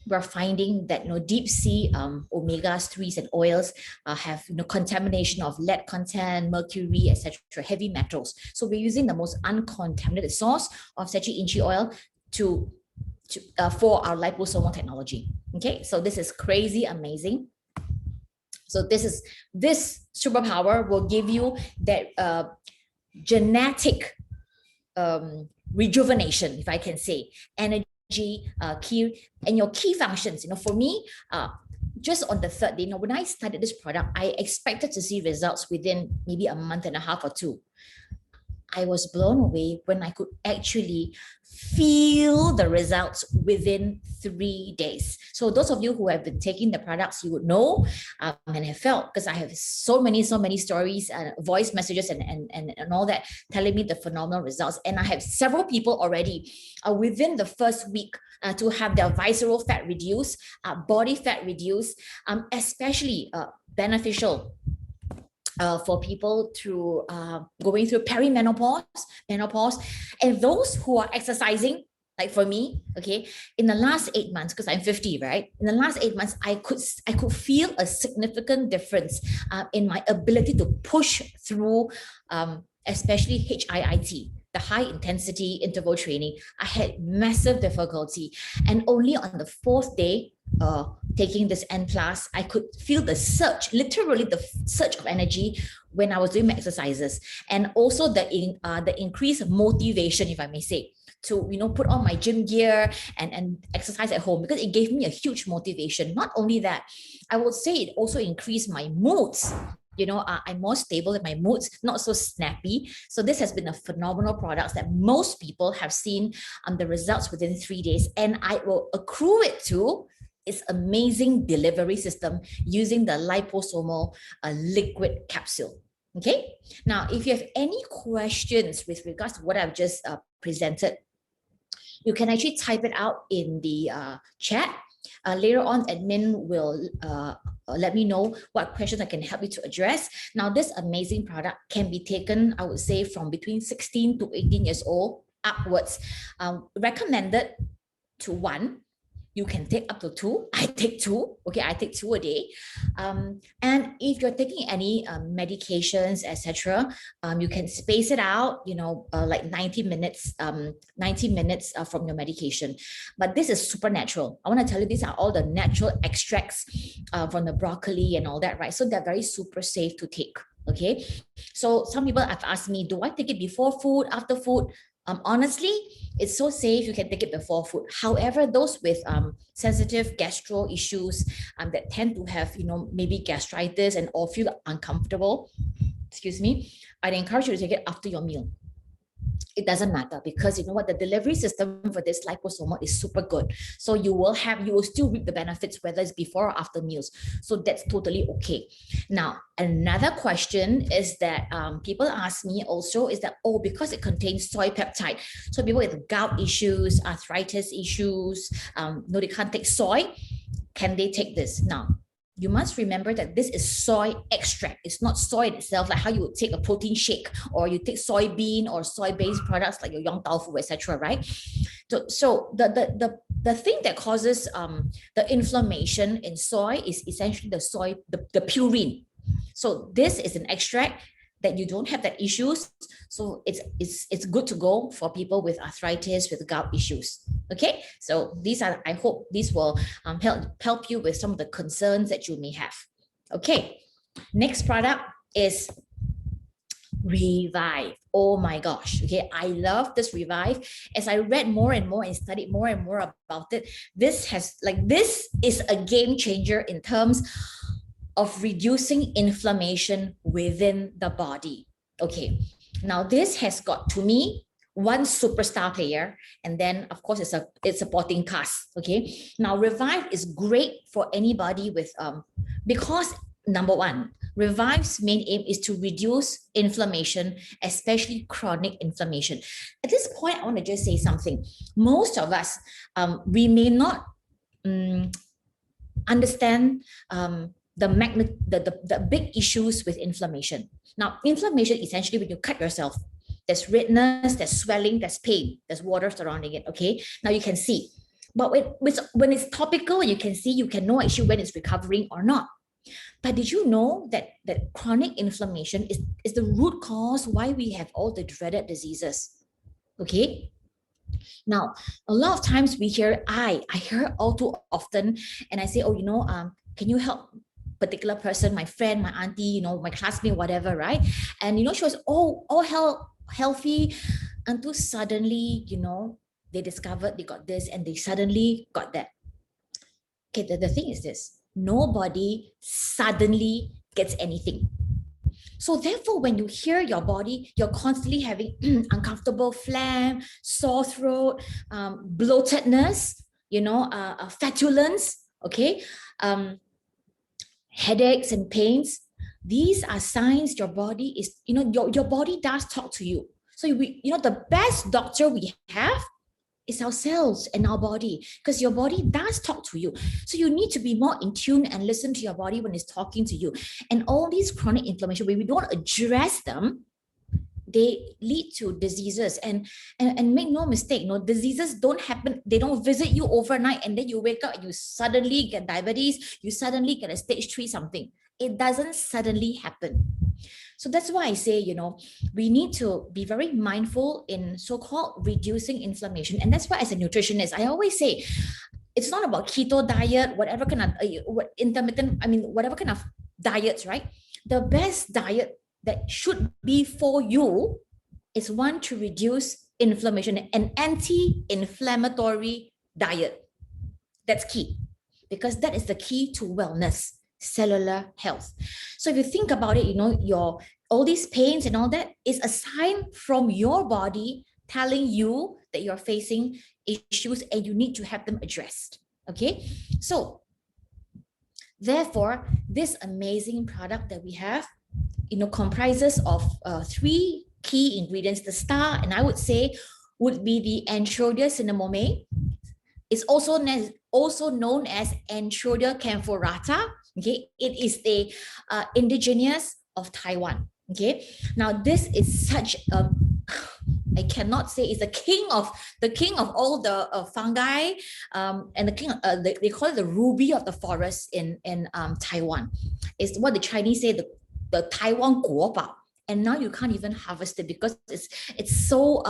we're finding that deep sea omega-3s and oils have contamination of lead content, mercury, etc., heavy metals. So we're using the most uncontaminated source of Sachi Inchi oil for our liposomal technology. Okay, so this is crazy amazing. So this superpower will give you that genetic rejuvenation, if I can say, energy, key, and your key functions. For me, just on the 3rd day, when I started this product, I expected to see results within maybe a month and a half or 2. I was blown away when I could actually feel the results within 3 days. So those of you who have been taking the products, you would know and have felt, because I have so many stories, voice messages and all that telling me the phenomenal results. And I have several people already within the first week to have their visceral fat reduced, body fat reduced, especially beneficial for people through going through perimenopause, menopause, and those who are exercising, like for me. Okay, in the last 8 months, because I'm 50, right? In the last 8 months, I could feel a significant difference in my ability to push through, especially HIIT, the high intensity interval training. I had massive difficulty, and only on the 4th day taking this N plus, I could feel the surge, literally the surge of energy when I was doing my exercises, and also the increased motivation, if I may say, to put on my gym gear and exercise at home, because it gave me a huge motivation. Not only that, I would say it also increased my moods. I'm more stable in my moods, not so snappy. So this has been a phenomenal product that most people have seen the results within 3 days, and I will accrue it to its amazing delivery system using the liposomal liquid capsule. Okay, now if you have any questions with regards to what I've just presented, you can actually type it out in the chat. Later on, admin will let me know what questions I can help you to address. Now, this amazing product can be taken, I would say, from between 16 to 18 years old upwards. Recommended to 1. You can take up to 2. I take 2. Okay, I take 2 a day. And if you're taking any medications, etc., you can space it out, like 90 minutes from your medication. But this is supernatural. I want to tell you, these are all the natural extracts from the broccoli and all that, right? So they're very super safe to take. Okay, so some people have asked me, do I take it before food, after food? Honestly, it's so safe, you can take it before food. However, those with sensitive gastro issues that tend to have, maybe gastritis and or feel uncomfortable, excuse me, I'd encourage you to take it after your meal. It doesn't matter, because you know what, the delivery system for this liposomal is super good. So you will still reap the benefits whether it's before or after meals. So that's totally okay. Now, another question is that people ask me also is that, because it contains soy peptide. So people with gout issues, arthritis issues, no, they can't take soy. Can they take this? Now, you must remember that this is soy extract. It's not soy itself, like how you would take a protein shake or you take soybean or soy-based products like your yong tau fu, etc. Right? So the thing that causes the inflammation in soy is essentially the purine. So this is an extract that you don't have that issues. So it's good to go for people with arthritis, with gout issues. Okay, so I hope these will help you with some of the concerns that you may have. Okay, next product is Reviv. Oh my gosh. Okay, I love this Reviv. As I read more and more and studied more and more about it, this is a game changer in terms of reducing inflammation within the body. Okay, now this has got, to me, one superstar player, and then of course it's supporting cast. Okay, now Reviv is great for anybody with because number one, Reviv's main aim is to reduce inflammation, especially chronic inflammation. At this point, I want to just say something. Most of us, we may not understand the big issues with inflammation. Now, inflammation, essentially, when you cut yourself, there's redness, there's swelling, there's pain, there's water surrounding it. Okay, now you can see. But when it's topical, you can see, you can know actually when it's recovering or not. But did you know that chronic inflammation is the root cause why we have all the dreaded diseases? Okay. Now, a lot of times we hear, I hear all too often, and I say, can you help particular person, my friend, my auntie, my classmate, whatever, right? And she was all healthy until suddenly, they discovered they got this and they suddenly got that. Okay, the thing is this: nobody suddenly gets anything. So therefore, when you hear your body, you're constantly having uncomfortable phlegm, sore throat, bloatedness, flatulence, okay, headaches and pains. These are signs your body is, your body does talk to you. So the best doctor we have is ourselves and our body, because your body does talk to you. So you need to be more in tune and listen to your body when it's talking to you. And all these chronic inflammation, when we don't address them, they lead to diseases. And make no mistake, diseases don't happen, they don't visit you overnight and then you wake up and you suddenly get diabetes, you suddenly get a stage 3 something. It doesn't suddenly happen. So that's why I say, we need to be very mindful in so-called reducing inflammation. And that's why, as a nutritionist, I always say, it's not about keto diet, whatever kind of intermittent, whatever kind of diets, right? The best diet that should be for you is one to reduce inflammation, an anti-inflammatory diet. That's key, because that is the key to wellness, cellular health. So if you think about it, all these pains and all that is a sign from your body telling you that you're facing issues and you need to have them addressed. Okay, so therefore, this amazing product that we have, comprises of 3 key ingredients. The star, and I would say, would be the Enschroder cinnamomane. It's also known as Enschroder camphorata. Okay, it is the indigenous of Taiwan. Okay, now this is such a I cannot say it's the king of all the fungi, and the king. They call it the ruby of the forest in Taiwan. It's what the Chinese say, the Taiwan guobao. And now you can't even harvest it because it's so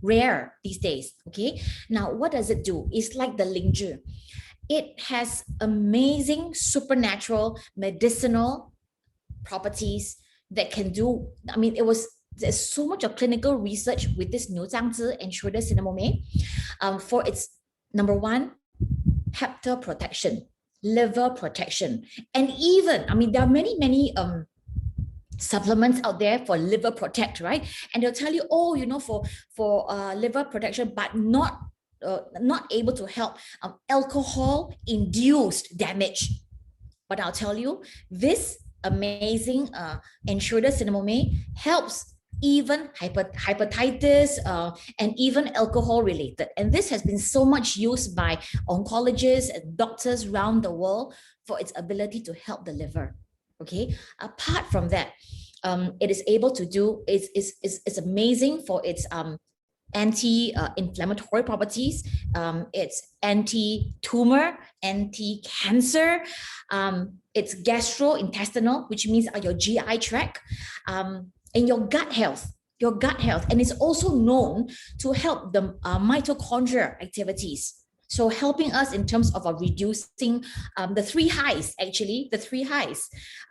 rare these days. Okay, now what does it do? It's like the lingzhi. It has amazing supernatural medicinal properties that can do. I mean, there's so much of clinical research with this Niuzhangzi and Schroeder cinnamomane for its number 1, hepta protection, liver protection, and even, I mean, there are many supplements out there for liver protect, right? And they'll tell you, oh, for liver protection, but not able to help alcohol induced damage. But I'll tell you, this amazing Enschroder cinnamomane helps even hepatitis and even alcohol related. And this has been so much used by oncologists and doctors around the world for its ability to help the liver. Okay, apart from that, it is able to do, it's amazing for its anti-inflammatory properties. It's anti-tumor, anti-cancer. It's gastrointestinal, which means your GI tract, and your gut health. And it's also known to help the mitochondria activities. So helping us in terms of reducing the 3 highs,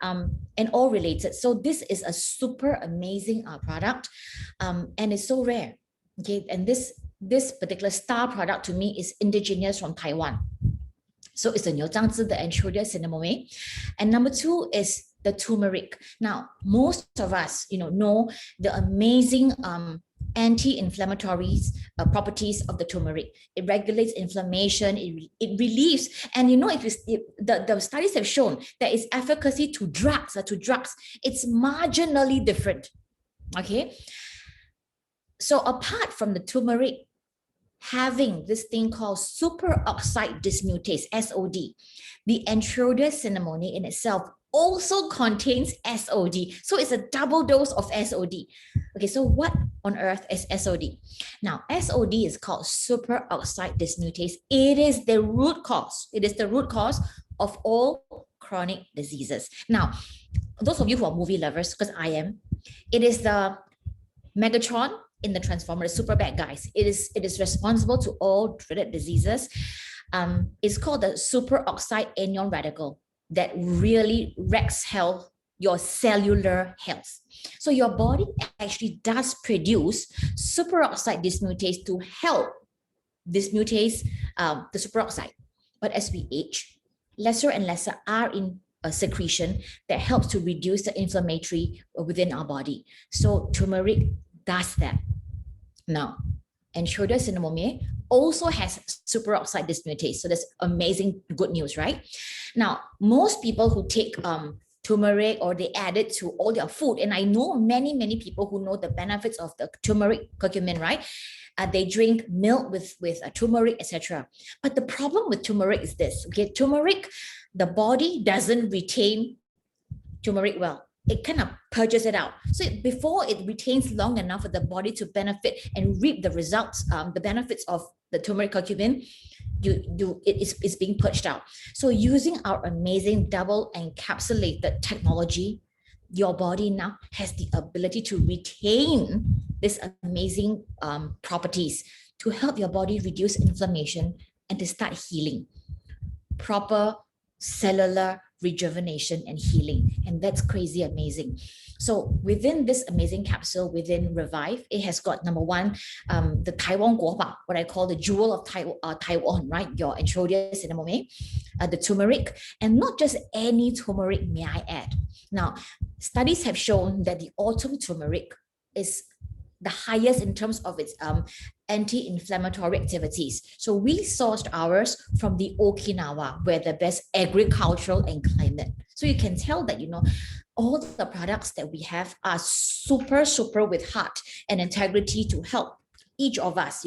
and all related. So this is a super amazing product, and it's so rare. Okay, and this particular star product to me is indigenous from Taiwan. So it's the Niuzhangzi, the Enschroder cinnamomane. And number 2 is the turmeric. Now, most of us, know the amazing anti-inflammatory properties of the turmeric. It regulates inflammation, it relieves, and the studies have shown that its efficacy to drugs, it's marginally different. Okay, so apart from the turmeric having this thing called superoxide dismutase, SOD, the Enschroder cinnamomane in itself also contains SOD. So it's a double dose of SOD. Okay, so what on earth is SOD? Now, SOD is called superoxide dismutase. It is the root cause. Of all chronic diseases. Now, those of you who are movie lovers, because I am, it is the Megatron in the Transformer, the super bad guys. It is responsible to all dreaded diseases. It's called the superoxide anion radical that really wrecks your cellular health. So your body actually does produce superoxide dismutase to help dismutase the superoxide. But as we age, lesser and lesser are in a secretion that helps to reduce the inflammatory within our body. So turmeric does that. Now, Enschroder cinnamomane also has superoxide dismutase. So that's amazing good news, right? Now, most people who take turmeric or they add it to all their food, and I know many people who know the benefits of the turmeric curcumin, right? They drink milk with turmeric, etc. But the problem with turmeric is this, okay? Turmeric, the body doesn't retain turmeric well. It kind of purges it out. So before it retains long enough for the body to benefit and reap the results, the benefits of the turmeric curcumin, it's being purged out. So using our amazing double encapsulated technology, your body now has the ability to retain these amazing properties to help your body reduce inflammation and to start healing. Proper cellular rejuvenation and healing. And that's crazy amazing. So within this amazing capsule, within Reviv, it has got number 1, the Taiwan guoba, what I call the jewel of Taiwan, right? Your Enschroder cinnamomane, the turmeric, and not just any turmeric, may I add. Now, studies have shown that the autumn turmeric is the highest in terms of its anti-inflammatory activities. So we sourced ours from the Okinawa, where the best agricultural and climate. So you can tell that, all the products that we have are super with heart and integrity to help each of us,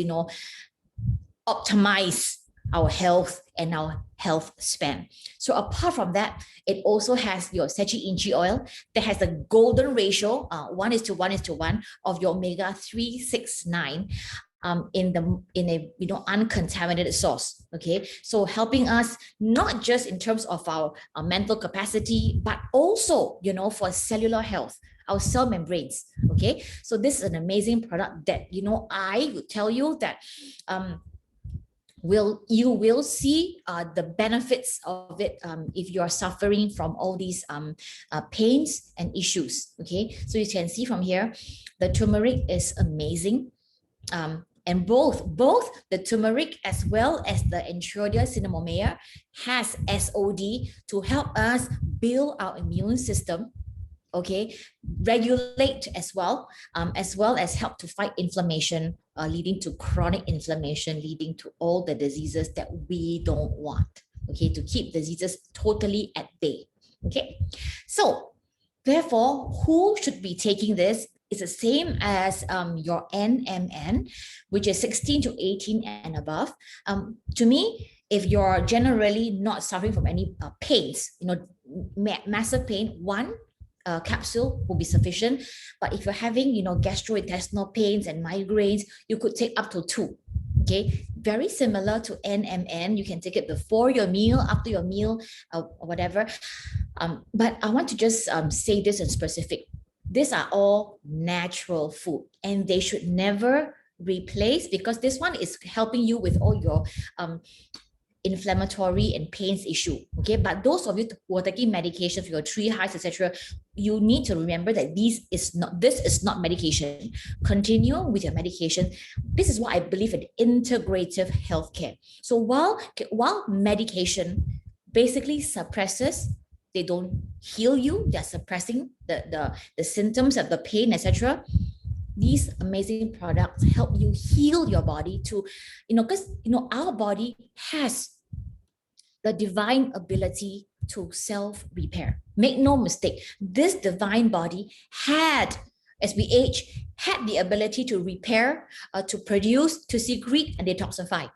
optimize our health and our health span. So apart from that, it also has your Sechi Inchi oil that has a golden ratio, 1:1:1 of your omega-369 in a uncontaminated source. Okay, so helping us not just in terms of our mental capacity, but also for cellular health, our cell membranes. Okay, so this is an amazing product that I would tell you that you will see the benefits of it if you are suffering from all these pains and issues. Okay, so you can see from here, the turmeric is amazing. And both the turmeric as well as the Entrodia cinnamomea has SOD to help us build our immune system, okay, regulate as well as help to fight inflammation, leading to chronic inflammation, leading to all the diseases that we don't want, okay, to keep diseases totally at bay. Okay, so therefore, who should be taking this? It's the same as your NMN, which is 16 to 18 and above. To me, if you're generally not suffering from any pains, massive pain, one capsule will be sufficient. But if you're having, gastrointestinal pains and migraines, you could take up to 2. Okay, very similar to NMN. You can take it before your meal, after your meal, or whatever. But I want to just say this in specific. These are all natural food, and they should never replace, because this one is helping you with all your inflammatory and pains issue. Okay, but those of you who are taking medication for your 3 highs, etc., you need to remember that this is not medication. Continue with your medication. This is what I believe in integrative healthcare. So while medication basically suppresses, they don't heal you, they're suppressing the symptoms of the pain, etc. These amazing products help you heal your body to, because our body has the divine ability to self-repair. Make no mistake, this divine body had, as we age, had the ability to repair, to produce, to secrete, and detoxify.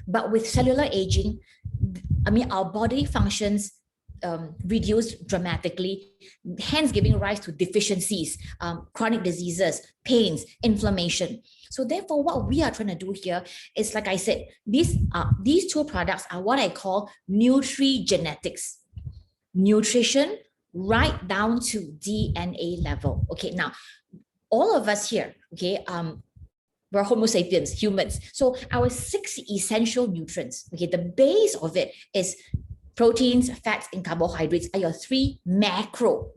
But with cellular aging, our body functions reduced dramatically, hence giving rise to deficiencies, chronic diseases, pains, inflammation. So therefore, what we are trying to do here is, like I said, these 2 products are what I call nutrigenetics. Nutrition right down to DNA level. Okay, now all of us here, okay, we're Homo sapiens, humans. So our 6 essential nutrients, okay, the base of it is proteins, fats, and carbohydrates are your 3 macro,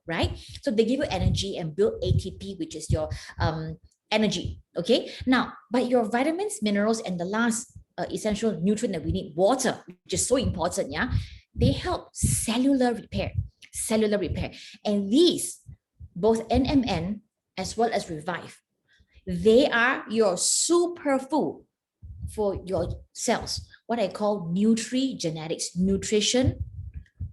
right? So they give you energy and build ATP, which is your energy, okay? Now, but your vitamins, minerals, and the last essential nutrient that we need, water, which is so important, yeah? They help cellular repair. And these, both NMN as well as Reviv, they are your superfood for your cells, what I call nutrigenetics, nutrition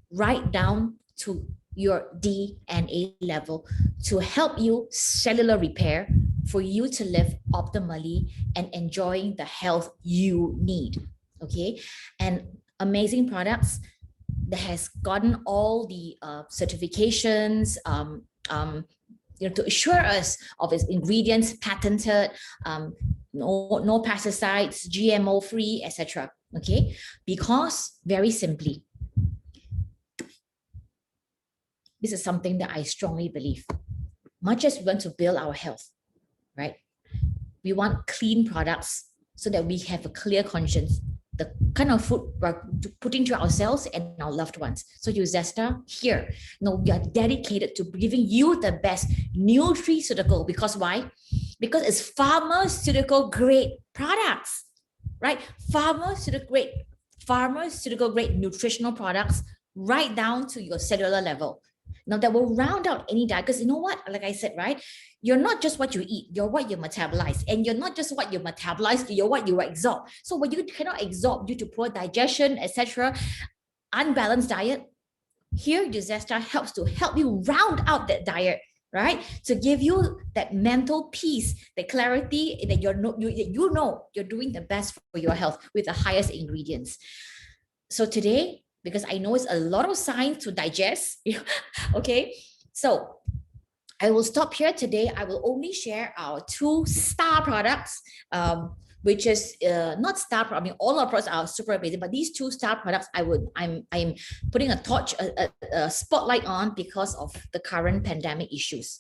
right down to your DNA level to help you cellular repair for you to live optimally and enjoying the health you need. Okay, and amazing products that has gotten all the certifications to assure us of its ingredients, patented, no pesticides, GMO free, etc. Okay, because very simply, this is something that I strongly believe. Much as we want to build our health, right? We want clean products so that we have a clear conscience, the kind of food we're putting to ourselves and our loved ones. So Uzesta here, we are dedicated to giving you the best nutraceutical. Because why? Because it's pharmaceutical grade products, right? Pharmaceutical grade nutritional products right down to your cellular level. Now that will round out any diet, because you know what, like I said, right? you're not just what you eat, you're what you metabolize. And you're not just what you metabolize, you're what you absorb. So when you cannot absorb due to poor digestion, etc., unbalanced diet, here Uzesta helps to help you round out that diet, right? To give you that mental peace, the clarity that you know you're doing the best for your health with the highest ingredients. So today, because I know it's a lot of science to digest, okay? So I will stop here today. I will only share our 2 star products, which is not star. I mean, all our products are super amazing, but these 2 star products, I'm putting a torch, a spotlight on because of the current pandemic issues.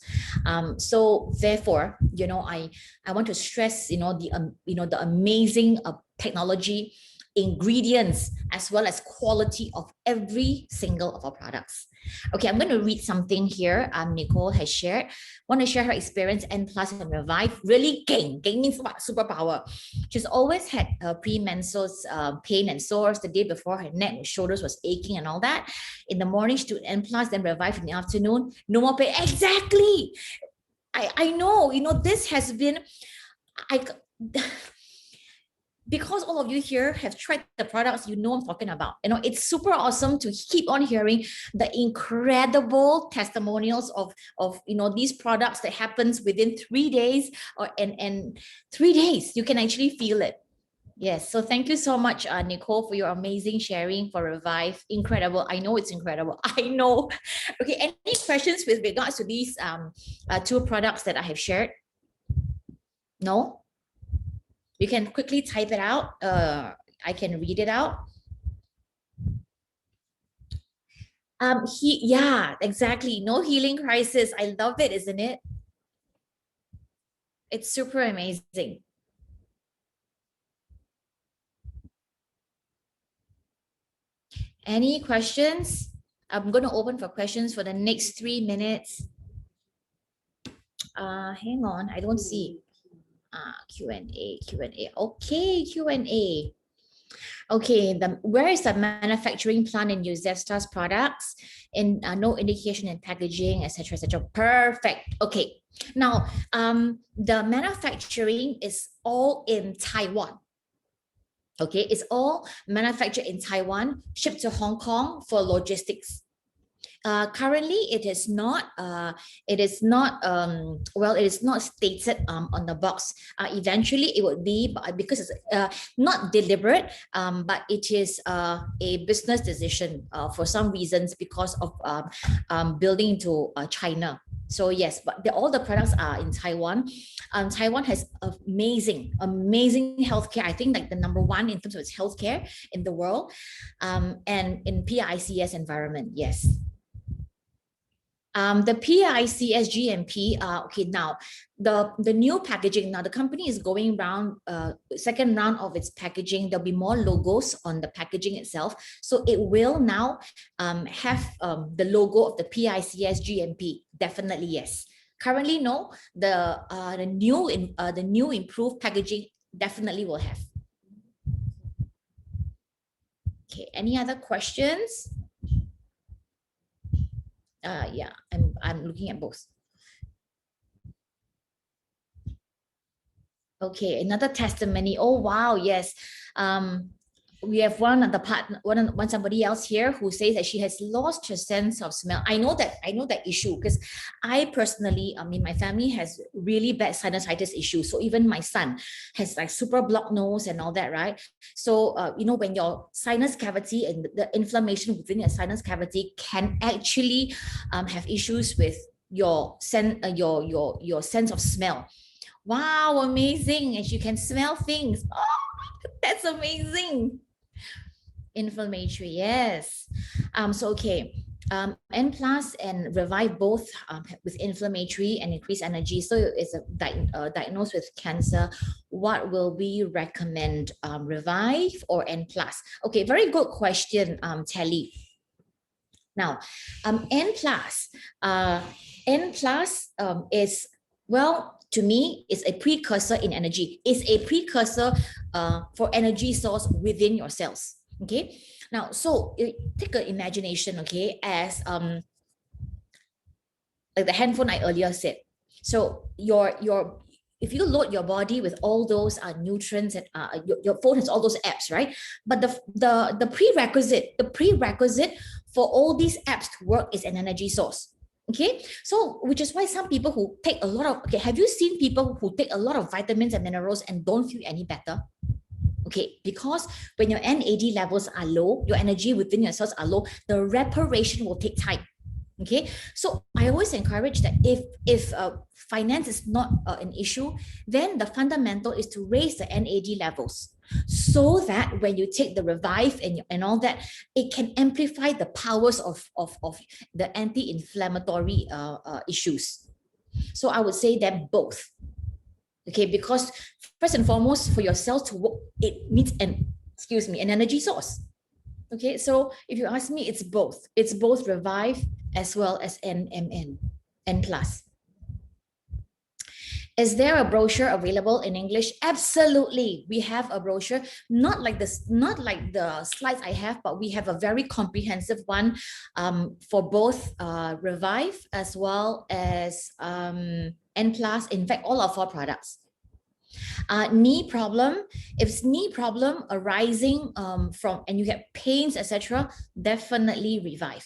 So therefore, I want to stress, the amazing technology, ingredients, as well as quality of every single of our products. Okay, I'm going to read something here. Nicole has shared. Want to share her experience N+ and Revive. Really king. King means what? Superpower. She's always had premenstrual pain and sores the day before. Her neck and shoulders was aching and all that. In the morning, she took N+, then Revive in the afternoon. No more pain. Exactly. I know. This has been. Because all of you here have tried the products, I'm talking about. It's super awesome to keep on hearing the incredible testimonials of these products that happens within 3 days, and 3 days you can actually feel it. Yes, so thank you so much, Nicole, for your amazing sharing for Revive. Incredible. I know it's incredible. I know. Okay, any questions with regards to these 2 products that I have shared? No? You can quickly type it out. I can read it out. Yeah, exactly. No healing crisis. I love it, isn't it? It's super amazing. Any questions? I'm going to open for questions for the next 3 minutes. Hang on, I don't see. Q&A. Okay, Q&A. Okay, where is the manufacturing plant in Uzesta's products? And no indication in packaging, etc., etc. Perfect. Okay, now the manufacturing is all in Taiwan. Okay, it's all manufactured in Taiwan, shipped to Hong Kong for logistics. Currently, it is not stated on the box. Eventually, it would be, because it's not deliberate, but it is a business decision for some reasons because of building into China. So yes, but all the products are in Taiwan. Taiwan has amazing healthcare. I think like the #1 in terms of its healthcare in the world, and in PICS environment. Yes. The PICS GMP, okay, now the new packaging, now the company is going round, second round of its packaging. There'll be more logos on the packaging itself. So it will now have the logo of the PICS GMP, definitely yes. Currently, no, the new improved packaging definitely will have. Okay, any other questions? Yeah, I'm looking at both. Okay, another testimony. Oh wow, yes. We have somebody else here who says that she has lost her sense of smell. I know that issue because I personally, my family has really bad sinusitis issues. So even my son has like super blocked nose and all that, right? So when your sinus cavity and the inflammation within your sinus cavity can actually have issues with your sense of smell. Wow, amazing! And you can smell things. Oh, that's amazing. Inflammatory, yes. So okay, N+ and Revive both with inflammatory and increased energy. So it's diagnosed with cancer. What will we recommend, Revive or N+? Okay, very good question, Telly. Now, N+, is, well, to me, it's a precursor in energy. It's a precursor for energy source within your cells. Okay, now so take an imagination, okay, as like the handphone I earlier said. So if you load your body with all those nutrients and your phone has all those apps, right? But the prerequisite for all these apps to work is an energy source. Okay, so which is why some people who take a lot of, okay, have you seen people who take a lot of vitamins and minerals and don't feel any better? Okay, because when your NAD levels are low, your energy within your cells are low, the reparation will take time. Okay, so I always encourage that if finance is not an issue, then the fundamental is to raise the NAD levels so that when you take the Reviv and all that, it can amplify the powers of the anti-inflammatory issues. So I would say that both. Okay, because first and foremost, for your cells to work, it needs an energy source. Okay, so if you ask me, it's both. It's both Reviv as well as NMN, N+. Is there a brochure available in English? Absolutely. We have a brochure, not like the slides I have, but we have a very comprehensive one for both Reviv as well as N+, in fact, all of our products. Knee problem, if it's knee problem arising from, and you get pains, etc., definitely Reviv.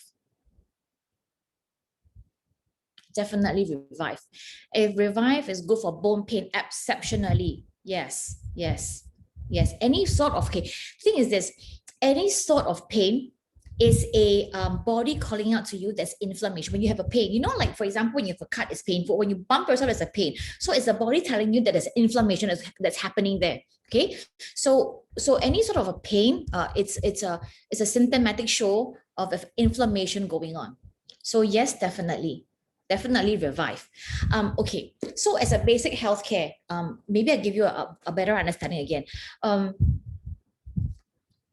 Definitely Reviv. If Reviv is good for bone pain, exceptionally, yes. Any sort of, okay, thing is this, any sort of pain is a body calling out to you that's inflammation. When you have a pain, you know, like for example, when you have a cut, it's painful. When you bump yourself, there's a pain. So it's the body telling you that there's inflammation that's happening there. Okay, so any sort of a pain, it's a symptomatic show of inflammation going on. So yes, definitely Reviv. Okay, so as a basic healthcare, maybe I give you a better understanding again.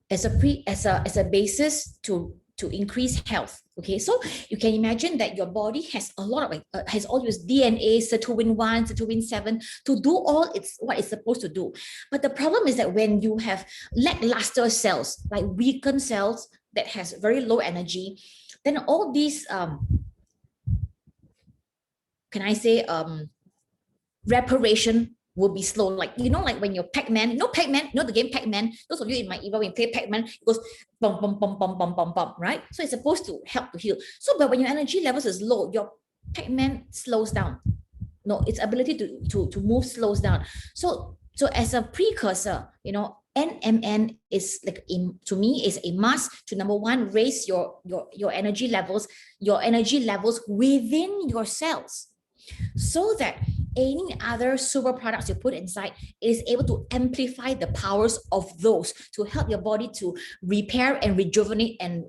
As a basis to increase health. Okay, so you can imagine that your body has a lot of has all this DNA, sirtuin-1, sirtuin-7 to do all what it's supposed to do. But the problem is that when you have lackluster cells, like weakened cells that has very low energy, then all these can I say reparation will be slow. Like, you know, like when you're Pac-Man, you know the game Pac-Man, those of you in my era, when you play Pac-Man, it goes bum, bum, bum, bum, bum, bum, bum, right? So it's supposed to help to heal. So, but when your energy levels is low, your Pac-Man slows down. No, its ability to move slows down. So as a precursor, you know, NMN is like, to me, is a must to, number one, raise your energy levels within your cells, so that any other super products you put inside is able to amplify the powers of those to help your body to repair and rejuvenate and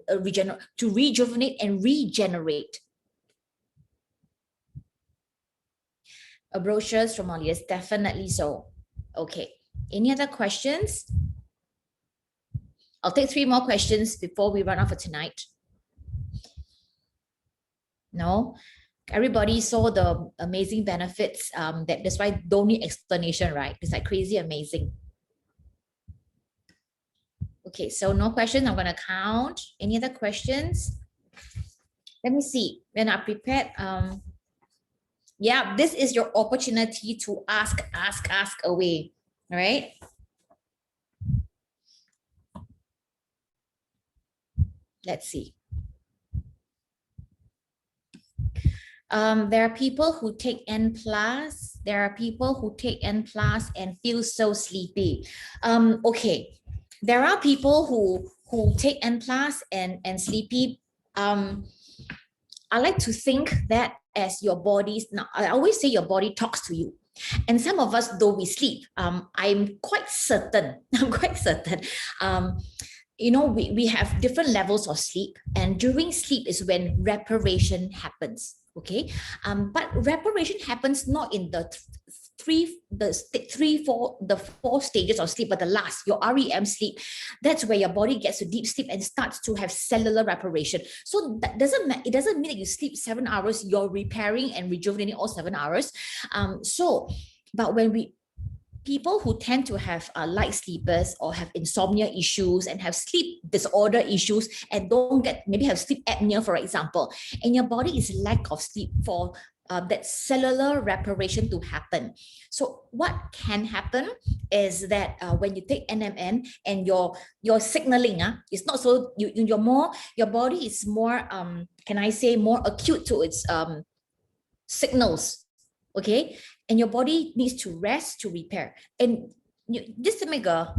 regenerate. Brochures from all, yes, definitely so. Okay, any other questions? I'll take 3 more questions before we run off for tonight. No? Everybody saw the amazing benefits. That's why don't need explanation, right? It's like crazy amazing. Okay, so no question. I'm going to count. Any other questions? Let me see. When I prepared, yeah, this is your opportunity to ask away. All right. Let's see. There are people who take N+. There are people who take N+ and feel so sleepy. Okay, there are people who take N+ and sleepy. I like to think that as your body's, now I always say your body talks to you. And some of us, though we sleep, I'm quite certain, you know, we have different levels of sleep, and during sleep is when reparation happens. Okay, but reparation happens not in the four stages of sleep, but the last, your REM sleep. That's where your body gets to deep sleep and starts to have cellular reparation. So that doesn't mean that you sleep 7 hours, you're repairing and rejuvenating all 7 hours. But when people who tend to have light sleepers or have insomnia issues and have sleep disorder issues and maybe have sleep apnea, for example, and your body is lack of sleep for that cellular reparation to happen. So what can happen is that when you take NMN and your signaling is not so you're more, your body is more can I say more acute to its signals, okay, and your body needs to rest to repair. And just to make a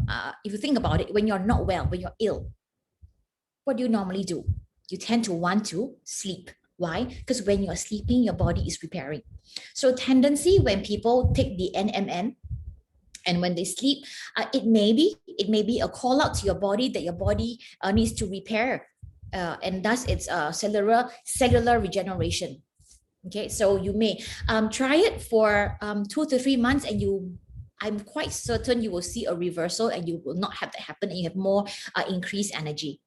if you think about it, when you're not well, when you're ill, what do you normally do? You tend to want to sleep. Why? Because when you're sleeping, your body is repairing. So tendency when people take the NMN and when they sleep, it may be a call out to your body that your body needs to repair, and thus it's cellular regeneration. Okay, so you may try it for 2 to 3 months, and I'm quite certain you will see a reversal, and you will not have that happen, and you have more increased energy.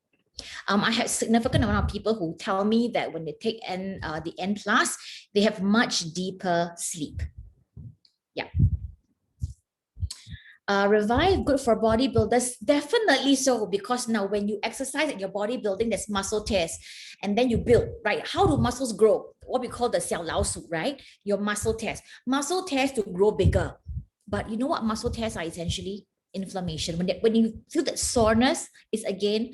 I have significant amount of people who tell me that when they take the N plus, they have much deeper sleep. Yeah. Revive, good for bodybuilders, definitely so, because now when you exercise and your bodybuilding, there's muscle tears, and then you build, right? How do muscles grow? What we call the 小老鼠, right? Your muscle tears to grow bigger. But you know what muscle tears are essentially? Inflammation. When you feel that soreness, is again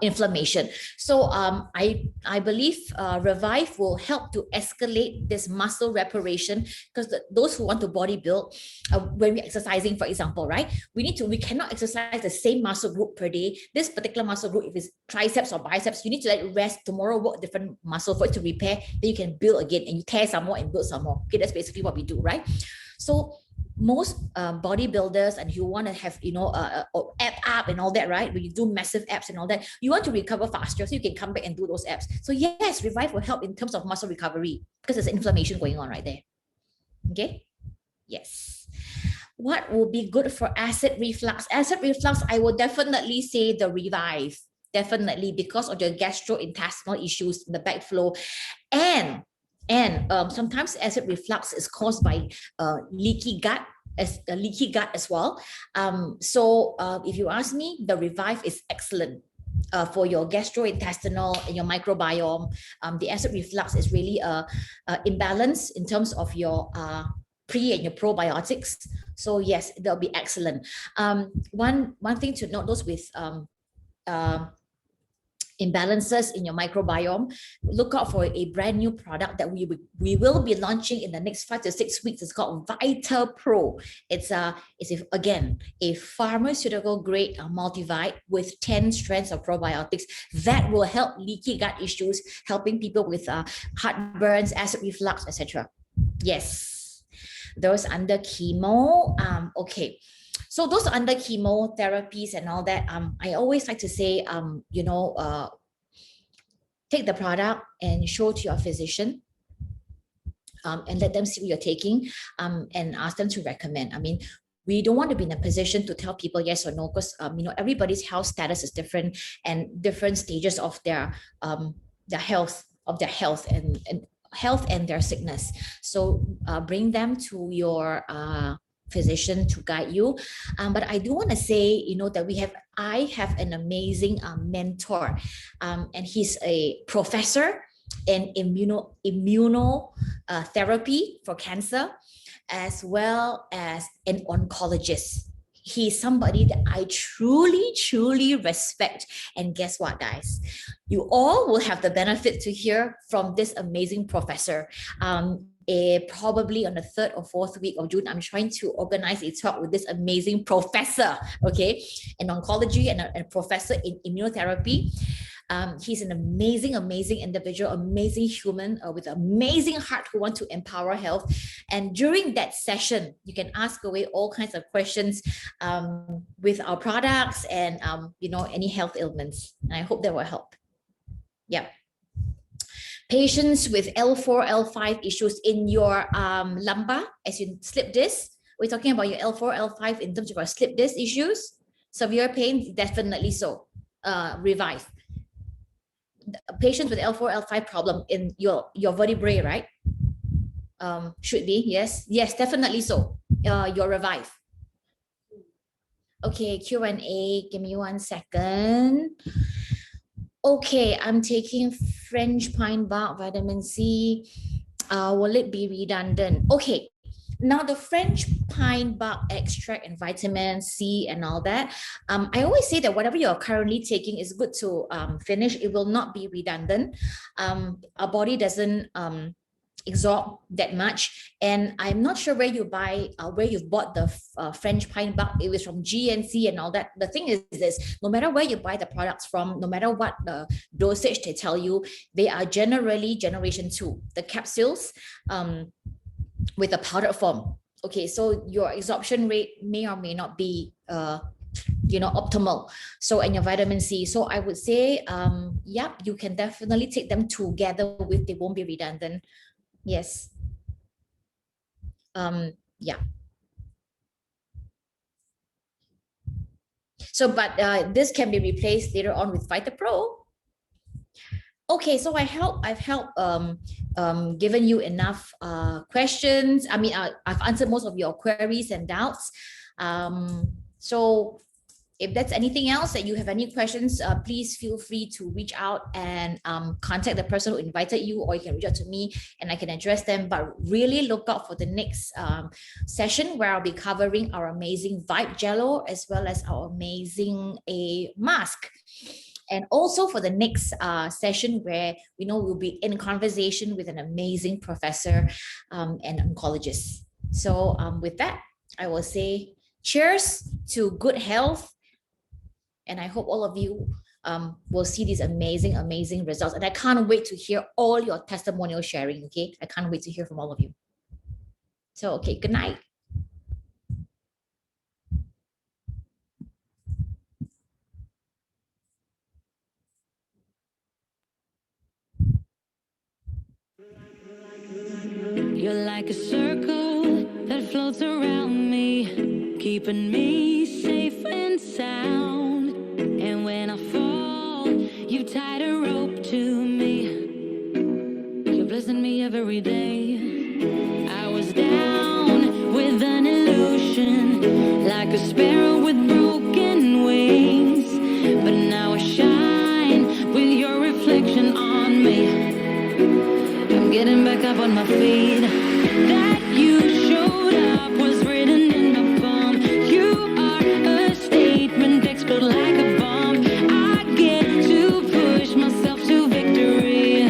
inflammation. So I believe Revive will help to escalate this muscle reparation, because those who want to bodybuild, when we're exercising, for example, right, we cannot exercise the same muscle group per day. This particular muscle group, if it's triceps or biceps, you need to let it rest. Tomorrow work different muscle for it to repair, then you can build again, and you tear some more and build some more. Okay, that's basically what we do, right? So most bodybuilders, and you want to have, ab up and all that, right? When you do massive abs and all that, you want to recover faster so you can come back and do those abs. So yes, Revive will help in terms of muscle recovery, because there's inflammation going on right there. Okay. Yes. What will be good for acid reflux? Acid reflux, I will definitely say the Revive, definitely, because of your gastrointestinal issues in the backflow, and sometimes acid reflux is caused by leaky gut as well. So if you ask me, the Revive is excellent for your gastrointestinal and your microbiome. The acid reflux is really a imbalance in terms of your pre and your probiotics. So yes, that'll be excellent. One thing to note, those with imbalances in your microbiome, look out for a brand new product that we will be launching in the next 5 to 6 weeks. It's called Vita Pro. It's again a pharmaceutical grade multivite with 10 strands of probiotics that will help leaky gut issues, helping people with heartburns, acid reflux, etc. Yes, those under chemo. Okay. So those under chemotherapies and all that, I always like to say, take the product and show to your physician, and let them see what you're taking, and ask them to recommend. I mean, we don't want to be in a position to tell people yes or no, because everybody's health status is different, and different stages of their health and their sickness. So bring them to your physician to guide you. But I do want to say, that I have an amazing mentor, and he's a professor in immunotherapy for cancer, as well as an oncologist. He's somebody that I truly, truly respect. And guess what, guys? You all will have the benefit to hear from this amazing professor. Probably on the 3rd or 4th week of June, I'm trying to organize a talk with this amazing professor, okay, in oncology and a professor in immunotherapy. He's an amazing, amazing individual, amazing human with an amazing heart who wants to empower health. And during that session, you can ask away all kinds of questions with our products and, any health ailments. And I hope that will help. Yeah. Patients with L4, L5 issues in your lumbar as you slip disc. We're talking about your L4, L5 in terms of your slip disc issues. Severe pain, definitely so. Revive. Patients with L4, L5 problem in your vertebrae, right? Should be, yes, definitely so. Your Revive. Okay, Q&A. Give me 1 second. Okay, I'm taking French pine bark, vitamin C, will it be redundant? Okay. Now the French pine bark extract and vitamin C and all that, I always say that whatever you're currently taking is good to finish. It will not be redundant. Our body doesn't absorb that much, and I'm not sure where you buy, where you've bought the French pine bark. It was from GNC and all that. The thing is this: no matter where you buy the products from, no matter what the dosage they tell you, they are generally generation 2, the capsules. With a powdered form. Okay, so your absorption rate may or may not be optimal. So, and your vitamin C. So I would say, yep, you can definitely take them together with, they won't be redundant. Yes. Yeah. So, but this can be replaced later on with VitaPro. Okay, so I've helped given you enough questions. I mean, I've answered most of your queries and doubts. So if that's anything else that you have any questions, please feel free to reach out and contact the person who invited you, or you can reach out to me and I can address them. But really look out for the next session where I'll be covering our amazing Vibe Jello as well as our amazing mask. And also for the next session where we'll be in conversation with an amazing professor and oncologist. So with that, I will say cheers to good health. And I hope all of you will see these amazing, amazing results. And I can't wait to hear all your testimonial sharing, okay? I can't wait to hear from all of you. So, okay, good night. You're like a circle that floats around me, keeping me safe and sound. And when I fall, you tied a rope to me. You're blessing me every day. I was down with an illusion, like a sparrow with broken wings. But now I shine with your reflection on me. I'm getting back up on my feet. That you showed up was written in my palm. You are a statement that explode like a bomb. I get to push myself to victory.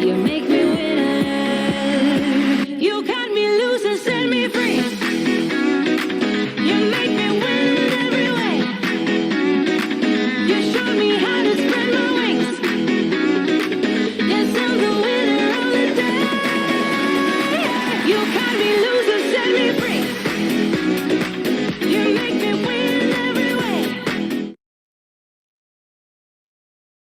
You make me winner. You cut me loose and set me free. You make me win in every way. You showed me how to spread my wings. Yes, I'm the winner of the day. You cut me loose and set me free.